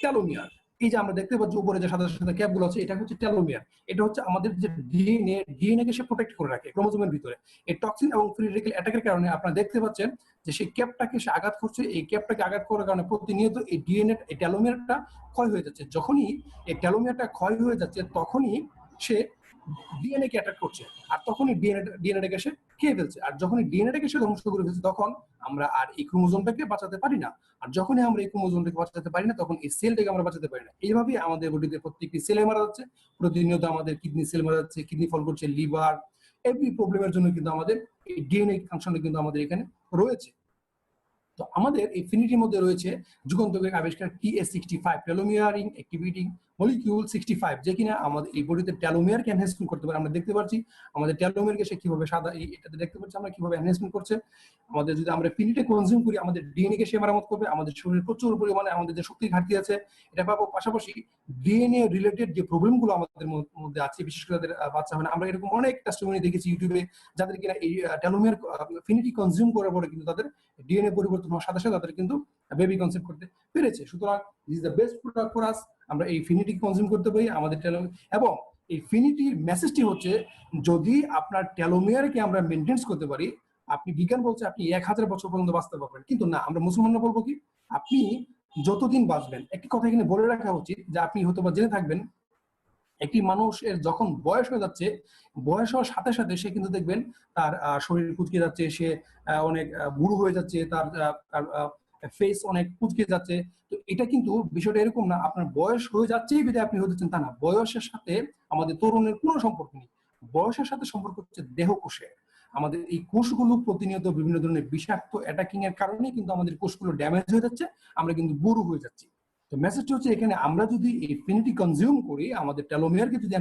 টেলোমিয়ার। এই যে আমরা দেখতে পাচ্ছি উপরে যে সাদা সাদা ক্যাপগুলো আছে, এটা হচ্ছে টেলোমিয়ার। এটা হচ্ছে আমাদের যে ডিএনএ কে সে প্রোটেক্ট করে রাখে ক্রোমোজোমের ভিতরে। এই টক্সিন এবং ফ্রি রেডিকেল অ্যাটাকের কারণে আপনারা দেখতে পাচ্ছেন যে সেই ক্যাপটাকে সে আঘাত করছে। এই ক্যাপটাকে আঘাত করার কারণে প্রতিনিয়ত এই ডিএনএ, এই টেলোমিয়ারটা ক্ষয় হয়ে যাচ্ছে। যখনই এই টেলোমিয়ারটা ক্ষয় হয়ে যাচ্ছে তখনই সে ডিএনএ কে অ্যাটাক করছে, আর তখনই ডিএনএটাকে সে খেয়ে ফেলছে। আর যখনই ডিএনএটাকে সে ধ্বংস করে ফেলছে তখন আমরা আর এই ক্রোমোজোমটাকে বাঁচাতে পারি না। আর যখনই আমরা এই ক্রোমোজোমটাকে বাঁচাতে পারি না তখন এই সেলটাকে আমরা বাঁচাতে পারি না। এইভাবেই আমাদের বডিতে প্রত্যেকটি সেলে মারা যাচ্ছে। প্রতিনিয়ত আমাদের কিডনি সেল মারা যাচ্ছে, কিডনি ফল করছে, লিভার, এভরি প্রবলেমের জন্য কিন্তু আমাদের এই ডিএনএ ফাংশনটা কিন্তু আমাদের এখানে রয়েছে। তো আমাদের এই ফিনিটির মধ্যে রয়েছে যুগান্তকারী আবিষ্কার TS65, টেলোমিয়ারিং অ্যাক্টিভিটিং মলিকিউল 65, যে কিনা আমাদের এই বডিতে টেলোমিয়ারকে এনহ্যান্সমেন্ট করতে পারে। আমরা দেখতে পাচ্ছি আমাদের টেলোমিয়ারকে সে কিভাবে সাদা, এটাতে দেখতে পাচ্ছি আমরা কিভাবে এনহ্যান্সমেন্ট করছে। আমাদের যদি আমরা ফিনিটে কনজিউম করি, আমাদের ডিএনএ কে সে মেরামত করবে। আমাদের শরীরে প্রচুর পরিমাণে আমাদের যে শক্তির ঘাটতি আছে এটা পাবো। পাশাপাশি ডিএনএ রিলেটেড যে প্রবলেমগুলো আমাদের মধ্যে আছে, বিশেষ করে তাদের বাচ্চা হয় না, আমরা এরকম অনেক টেস্টিমনি দেখেছি ইউটিউবে, যাদের কিনা এই টেলোমিয়ার ফিনিটি কনজিউম করার পরে কিন্তু তাদের ডিএনএ পরিবর্তন হওয়ার সাথে সাথে তাদের কিন্তু বেবি কনসেপ্ট করতে পেরেছে। সুতরাং this is the best product for us. আমরা এই ফিনিটি কনজিউম করতে পারি আমাদের টেলোমিয়ার। এবং এই ফিনিটির মেসেজটি হচ্ছে, যদি আপনার টেলোমিয়ারকে আমরা মেনটেন করতে পারি, আপনি, বিজ্ঞান বলছে আপনি 1000 বছর পর্যন্ত বাঁচতে পারবেন, কিন্তু না, আমরা মুসলমানরা বলবো কি, আপনি যতদিন বাঁচবেন। একটি কথা এখানে বলে রাখা উচিত যে আপনি হয়তো বা জেনে থাকবেন, একটি মানুষের যখন বয়স হয়ে যাচ্ছে, বয়স হওয়ার সাথে সাথে সে কিন্তু দেখবেন তার শরীর কুচকে যাচ্ছে, সে অনেক বুড়ো হয়ে যাচ্ছে, তার ফেস অনেক কুঁচকে যাচ্ছে। তো এটা কিন্তু বিষয়টা এরকম না আপনার বয়স হয়ে যাচ্ছেই বিধায় আপনি হতেছেন তা না। বয়সের সাথে আমাদের তরুণের কোনো সম্পর্ক নেই। বয়সের সাথে সম্পর্ক হচ্ছে দেহকোষের। আমাদের এই কোষগুলো প্রতিনিয়ত বিভিন্ন ধরনের বিষাক্ত অ্যাটাকিং এর কারণে কিন্তু আমাদের কোষগুলো ড্যামেজ হয়ে যাচ্ছে, আমরা কিন্তু বুড়ো হয়ে যাচ্ছি। তো মেসেজটা হচ্ছে এখানে আমরা যদি এই ফিনিটি কনজিউম করি, আমাদের টেলোমিয়ারকে যদি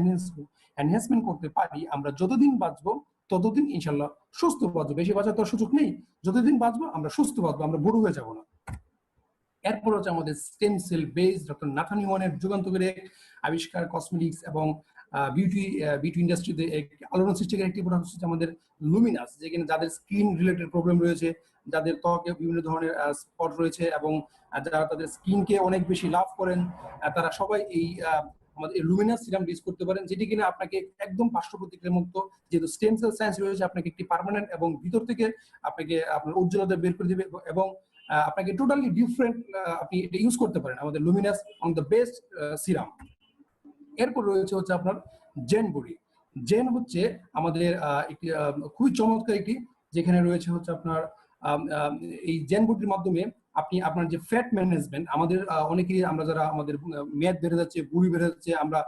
এনহ্যান্সমেন্ট করতে পারি, আমরা যতদিন বাঁচবো ততদিন ইনশাল্লাহ সুস্থ বাঁচবো। বেশি বাঁচার তো সুযোগ নেই, যতদিন বাঁচবো আমরা সুস্থ বাঁচবো, আমরা বুড়ো হয়ে যাবো না। এরপর হচ্ছে আমাদের stem cell base doctor Nathan ইওয়ানের যুগান্তকারী আবিষ্কার কসমেটিক্স এবং বিউটি ইন্ডাস্ট্রিতে আলোড়ন সৃষ্টিকারী একটি প্রোডাক্ট হচ্ছে আমাদের লুমিনাস, যেখানে যাদের স্কিন রিলেটেড প্রবলেম রয়েছে, যাদের ত্বকে বিভিন্ন ধরনের স্পট রয়েছে এবং যারা তাদের স্কিনকে অনেক বেশি লাভ করেন, তারা সবাই এই আমাদের লুমিনাস সিরাম ইউজ করতে পারেন, যেটি কিনা আপনাকে একদম পার্শ্ব প্রতিক্রিয়ার মুক্ত, যেহেতু স্টেম সেল সায়েন্স রয়েছে, আপনাকে একটি পার্মানেন্ট এবং ভিতর থেকে আপনাকে আপনার উজ্জ্বলতা বের করে দিবে এবং আপনাকে টোটালি ডিফারেন্ট আপনি এটা ইউজ করতে পারেন আমাদের Luminous on the best serum. এরপর রয়েছে হচ্ছে আপনার জেন বডি। জেন হচ্ছে আমাদের একটি খুবই চমৎকার একটি, যেখানে রয়েছে হচ্ছে আপনার এই জেন বডির মাধ্যমে আপনি আপনার যে ফ্যাট ম্যানেজমেন্ট, আমাদের অনেকেই আমরা যারা আমাদের মেদ বেড়ে যাচ্ছে, বুড়ি বেড়ে যাচ্ছে, আমরা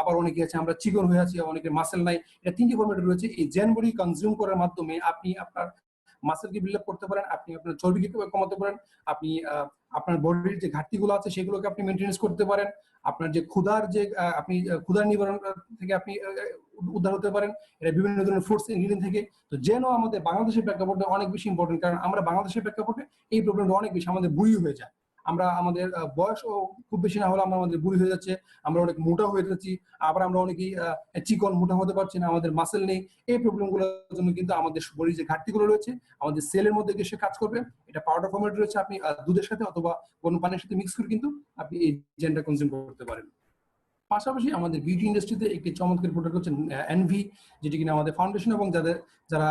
আবার অনেকে আছে আমরা চিকন হয়ে আছি, অনেকের মাসেল নাই, এটা তিনটি ফরম্যাটে রয়েছে। এই জেন বডি কনজিউম করার মাধ্যমে আপনি আপনার মাসেলকে বিল্ড আপ করতে পারেন, আপনি আপনার চর্বিকে কমাতে পারেন, আপনি আপনার বডির যে ঘাটতিগুলো আছে সেগুলোকে আপনি মেনটেনেন্স করতে পারেন, আপনার যে ক্ষুধার যে আপনি ক্ষুধার নিবারণ থেকে আপনি উদ্ধার হতে পারেন, এটা বিভিন্ন ধরনের ফ্রুটস ইনগ্রিডিয়েন্ট থেকে। তো যেন আমাদের বাংলাদেশের প্রেক্ষাপটে অনেক বেশি ইম্পর্টেন্ট, কারণ আমরা বাংলাদেশের প্রেক্ষাপটে এই প্রবলেমটা অনেক বেশি, আমাদের বুড়ি হয়ে যায়, আমরা আমাদের বয়সও খুব বেশি না হলে আমরা আমাদের বুড়ি হয়ে যাচ্ছে, আমরা অনেক মোটা হয়ে যাচ্ছি, আবার আমরা অনেকেই চিকন মোটা হতে পারছি না, আমাদের মাসেল নেই। এই প্রবলেমগুলোর জন্য কিন্তু আমাদের বডির যে ঘাটতিগুলো রয়েছে আমাদের সেলের মধ্যে এসে কাজ করবে। এটা পাউডার ফরম্যাট রয়েছে, আপনি দুধের সাথে অথবা কোনো পানির সাথে মিক্স করে কিন্তু আপনি এই জেনটা কনজিউম করতে পারেন। পাশাপাশি আমাদের বিউটি ইন্ডাস্ট্রিতে একটি চমৎকার প্রোডাক্ট হচ্ছে এনভি, যেটি কিনা আমাদের ফাউন্ডেশন এবং যারা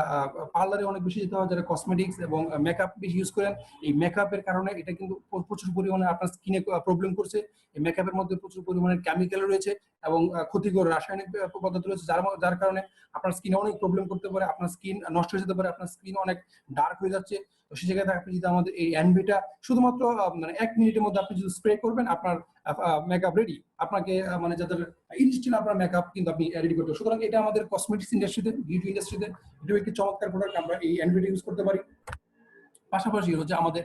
পার্লারে অনেক বেশি যেতে হয়, যারা কসমেটিক্স এবং মেকআপ বেশি ইউজ করেন, এই মেকআপের কারণে এটা কিন্তু প্রচুর পরিমাণে আপনার স্কিনে প্রবলেম করছে। এই মেকআপের মধ্যে প্রচুর পরিমাণে কেমিক্যাল রয়েছে এবং ক্ষতিকর রাসায়নিক পদার্থ রয়েছে, যার কারণে আপনার স্কিনে অনেক প্রবলেম করতে পারে, আপনার স্কিন নষ্ট হয়ে যেতে পারে, আপনার স্কিন অনেক ডার্ক হয়ে যাচ্ছে। তো সেই জায়গায় আপনি যদি আমাদের এই এনভিটা শুধুমাত্র মানে 1 মিনিটের মধ্যে আপনি যদি স্প্রে করবেন, আপনার মেকআপ রেডি, আপনাকে মানে যাদের ইনস্ট্যান্ট আপনার মেকআপ কিন্তু আপনি রেডি করতে। সুতরাং এটা আমাদের কসমেটিক্স ইন্ডাস্ট্রিতে, বিউটি ইন্ডাস্ট্রিতে এটাও একটি চমৎকার প্রোডাক্ট, আমরা এই এনভিটা ইউজ করতে পারি। পাশাপাশি হচ্ছে আমাদের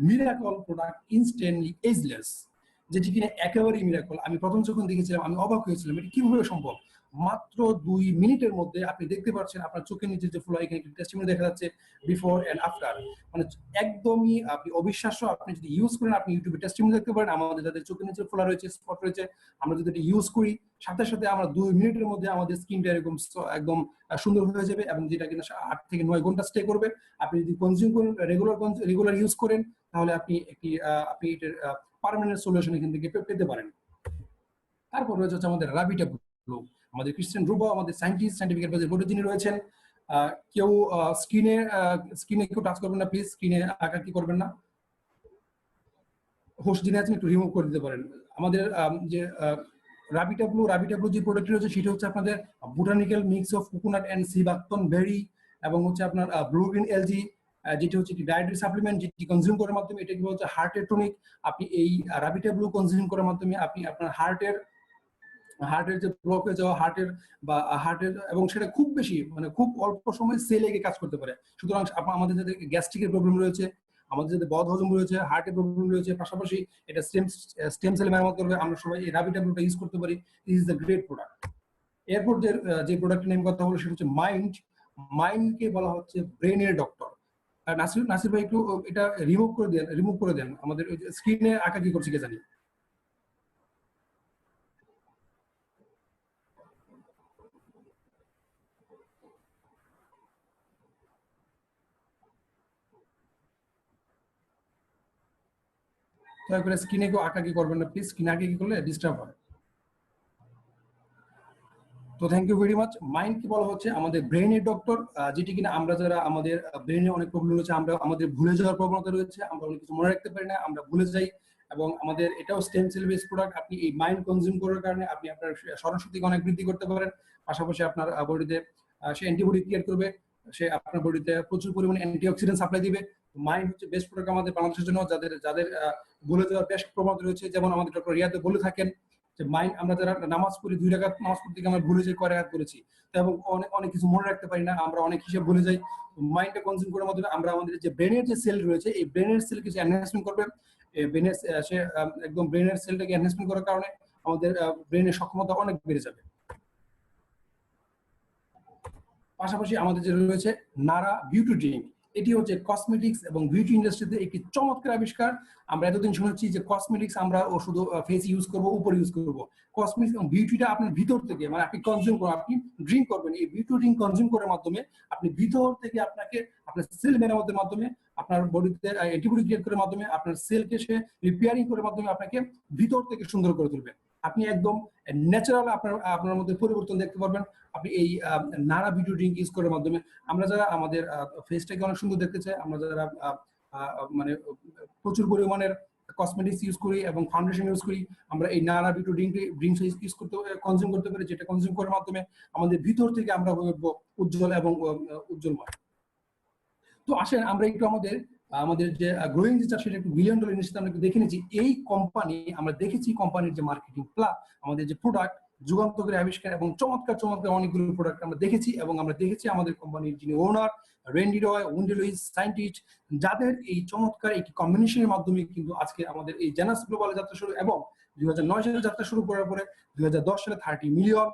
মিরাকল প্রোডাক্ট ইনস্ট্যান্টলি এজলেস, যেটি কিনা একেবারেই মিরাকল। আমি প্রথম যখন দেখেছিলাম আমি অবাক হয়েছিলাম, এটা কিভাবে সম্ভব। মাত্র 2 মিনিটের মধ্যে আপনি দেখতে পাচ্ছেন আপনার চোখের নিচে যে ফোলা, এখানে টেস্টিমনি দেখা যাচ্ছে বিফোর এন্ড আফটার, মানে একদমই আপনি অবিশ্বাস্য। আপনি যদি ইউজ করেন, আপনি ইউটিউবে টেস্টিমনি দেখতে পারেন, আমাদের যাদের চোখের নিচে ফোলা রয়েছে, স্পট রয়েছে, আমরা যদি এটা ইউজ করি সাথে সাথে আমরা 2 মিনিটের মধ্যে আমাদের স্কিনটা এরকম একদম সুন্দর হয়ে যাবে এবং যেটা কিনা 8 থেকে 9 ঘন্টা স্টে করবে। আপনি যদি কনজিউম করেন, রেগুলার ইউজ করেন, তাহলে আপনি আপনি এটার পার্মানেন্ট সলিউশন এখান থেকে পেতে পারেন। তারপর রয়েছে আমাদের রাবিটা ব্লু, আমাদের ক্রিস্টিয়ান রুবা, আমাদের সাইন্টিফিক অ্যাডভাইজার বোর্ডে যিনি রয়েছেন। কেউ স্ক্রিনে কেউ টাচ করবেন না প্লিজ, স্ক্রিনে আঁকাকি করবেন না। হোস্ট যিনি আছেন একটু রিমুভ করে দিতে পারেন। আমাদের যে রাবিটা ব্লু যে প্রোডাক্ট রয়েছে সেটা হচ্ছে আপনাদের botanical mix of coconut and sea buckthorn berry এবং হচ্ছে আপনার ব্লু গ্রিন এলজি, যেটা হচ্ছে কি ডায়েটারি সাপ্লিমেন্ট, যেটি কনজিউম করার মাধ্যমে এটা কি হচ্ছে হার্টের টনিক। আপনি এই রাবিটা ব্লু কনজিউম করার মাধ্যমে আপনি আপনার হার্টের যে ব্লক হয়ে যাওয়া হার্টের এবং সেটা খুব বেশি মানে খুব অল্প সময় সেলে গিয়ে কাজ করতে পারে। সুতরাং আমাদের যাদের গ্যাস্ট্রিকের প্রবলেম রয়েছে, আমাদের যাদের বদহজম রয়েছে, হার্টের প্রবলেম রয়েছে, পাশাপাশি এটা স্টেম সেল মেরামত করবে, আমরা সবাই এই রাবিটা ব্লুটা ইউজ করতে পারি। This is the great product. এরপর যে প্রোডাক্টের নেম কথা হলো সেটা হচ্ছে মাইন্ডকে বলা হচ্ছে ব্রেনের ডক্টর। নাসির ভাই একটু এটা রিমুভ করে দেন, আমাদের স্ক্রিনে আঁকা কি করছে কে জানি। দয়া করে স্ক্রিনে কেউ আঁকাকি করবেন না প্লিজ, স্ক্রিনে আঁকাকি করলে ডিস্টার্ব হয়। তো thank you very much. Mind কি বলা হচ্ছে আমাদের ব্রেনের ডক্টর, যেটি কিনা আমরা যারা আমাদের ব্রেনে অনেক প্রবলেম রয়েছে, আমাদের ভুলে যাওয়ার প্রবণতা রয়েছে, আমরা অনেক কিছু মনে রাখতে পারি না, আমরা ভুলে যাই, এবং আমাদের এটাও স্টেম সেল বেস প্রোডাক্ট। আপনি এই মাইন্ড কনজিউম করার কারণে আপনি আপনার স্মরণশক্তিকে অনেক বৃদ্ধি করতে পারেন। পাশাপাশি আপনার বডিতে সে অ্যান্টিবডি ক্রিয়েট করবে, সে আপনার বডিতে প্রচুর পরিমাণে অ্যান্টিঅক্সিডেন্ট সাপ্লাই দিবে, মাইন্ড হচ্ছে বেস্ট প্রোডাক্ট আমাদের বাংলাদেশের জন্য, যাদের যাদের ভুলে যাওয়ার বেশ প্রবণতা রয়েছে। যেমন আমাদের ডক্টর রিয়াদ বলে থাকেন যে মাইন্ড, আমরা যারা নামাজ পড়ি 2 রাকাত নামাজ পড়তে গিয়ে আমরা ভুলে যাই কয় রাকাত করেছি, এবং অনেক অনেক কিছু মনে রাখতে পারি না, আমরা অনেক হিসাব ভুলে যাই। মাইন্ডটা কনজিউম করার মাধ্যমে আমরা আমাদের যে ব্রেনের যে সেল রয়েছে, এই ব্রেনের সেলকে যে এনহ্যান্সমেন্ট করবে, ব্রেনের সে একদম ব্রেনের সেলটাকে এনহ্যান্সমেন্ট করার কারণে আমাদের ব্রেনের সক্ষমতা অনেক বেড়ে যাবে। পাশাপাশি আমাদের যে রয়েছে নারা বিউটি ড্রিঙ্ক, এটি হচ্ছে কসমেটিক্স এবং বিউটি ইন্ডাস্ট্রিতে একটি চমৎকার আবিষ্কার। আমরা এতদিন শুনেছি যে কসমেটিক্স আমরা ও শুধু ফেস ইউজ করব, উপর ইউজ করব। কসমেটিক্স এবং বিউটিটা আপনার ভিতর থেকে, মানে আপনি কনজিউম করবেন, আপনি ড্রিঙ্ক করবেন, এই বিউটি ড্রিঙ্ক কনজিউম করার মাধ্যমে আপনি ভিতর থেকে আপনাকে আপনার সেল মেরামতের মাধ্যমে, আপনার বডিতে অ্যান্টিবডি ক্রিয়েট করার মাধ্যমে, আপনার সেলকে সে রিপেয়ারিং করার মাধ্যমে আপনাকে ভিতর থেকে সুন্দর করে তুলবে। আপনি একদম ন্যাচারাল আপনার মধ্যে পরিবর্তন দেখতে পারবেন আপনি এই নারা বিউটি ড্রিঙ্ক ইউজ করার মাধ্যমে। আমরা যারা আমাদের ফেসটাকে অনেক সুন্দর দেখতে চাই, আমরা যারা মানে প্রচুর পরিমাণের কসমেটিক্স ইউজ করি এবং ফাউন্ডেশন ইউজ করি, আমরা এই নারা বিউটি ড্রিঙ্কস ইউজ করতে কনজিউম করতে পারি, যেটা কনজিউম করার মাধ্যমে আমাদের ভিতর থেকে আমরা হয়ে উঠবো উজ্জ্বল এবং উজ্জ্বলময়। তো আসেন আমরা একটু আমাদের যে গ্রোয়িং যে চাপ, সেটা একটু $1 বিলিয়ন ইন্ডাস্ট্রিতে আমরা একটু দেখে নিয়েছি। এই কোম্পানি আমরা দেখেছি, কোম্পানির যে মার্কেটিং প্লাস আমাদের যে প্রোডাক্ট যুগান্তকারী আবিষ্কার এবং চমৎকার চমৎকার অনেকগুলো প্রোডাক্ট আমরা দেখেছি, এবং আমরা দেখেছি আমাদের কোম্পানির যিনি ওনার রেন্ডি রয়, উইন্ডি লুইস, সায়েন্টিস্ট, যাদের এই চমৎকার একটি কম্বিনেশনের মাধ্যমে কিন্তু আজকে আমাদের এই জেনাস গ্লোবাল যাত্রা শুরু, এবং 2009 সালে যাত্রা শুরু করার পরে 2010 সালে 30 মিলিয়ন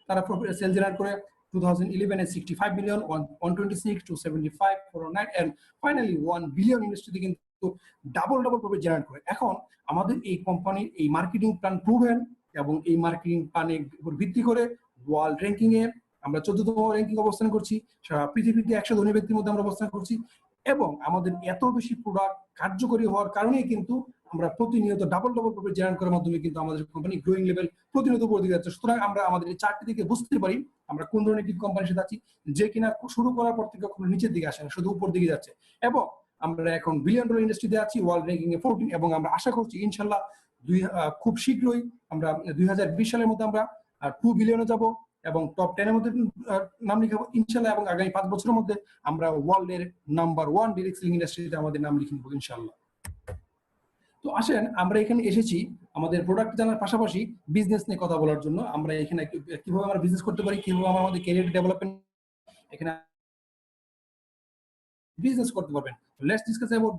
তারা সেল জেনারেট করে, 2011 at 65 million, 126 to 75, 409, and finally 1 billion ইন্ডাস্ট্রিতে কিন্তু ডাবল প্রফিট জেনারেট করে। এখন আমাদের এই কোম্পানির এই মার্কেটিং প্ল্যান প্রুভেন, এবং এই মার্কেটিং প্ল্যানের উপর ভিত্তি করে ওয়ার্ল্ড র্যাঙ্কিং এ আমরা 14তম র্যাঙ্কিং অবস্থান করছি, সারা পৃথিবীতে 100 ধনী ব্যক্তির মধ্যে আমরা অবস্থান করছি, এবং আমাদের এত বেশি প্রোডাক্ট কার্যকরী হওয়ার কারণেই কিন্তু আমরা প্রতিনিয়ত ডাবল প্রফিট জেনারেট করার মাধ্যমে কিন্তু আমাদের কোম্পানি গ্রোয়িং লেভেল প্রতিনিয়ত উপর দিকে যাচ্ছে। সুতরাং আমরা আমাদের এই চারটি দিকে বুঝতে পারি আমরা কোন ধরনের একটি কোম্পানির সাথে আছি, যে কিনা শুরু করার পর থেকে কখনো নিচের দিকে আসে না, শুধু উপর দিকে যাচ্ছে। এবং আমরা এখন $1 বিলিয়ন ইন্ডাস্ট্রিতে আছি, ওয়ার্ল্ড র্যাঙ্কিং এ 14, এবং আমরা আশা করছি ইনশাল্লাহ খুব শীঘ্রই আমরা 2020 সালের মধ্যে আমরা 2 বিলিয়নে যাব এবং টপ 10 এর মধ্যে নাম লিখাবো ইনশাল্লাহ, এবং আগামী 5 বছরের মধ্যে আমরা ওয়ার্ল্ডের নাম্বার 1 ডিরেক্ট সেলিং ইন্ডাস্ট্রিতে আমাদের নাম লিখে নেবো ইনশাল্লাহ। তো আসেন আমরা এখানে এসেছি আমাদের প্রোডাক্ট জানার পাশাপাশি বিজনেস নিয়ে কথা বলার জন্য। আমরা এখানে কিভাবে আমরা বিজনেস করতে পারি, কিভাবে আমরা আমাদের ক্যারিয়ার ডেভেলপমেন্ট এখানে বিজনেস করতে পারবেন। Let's discuss about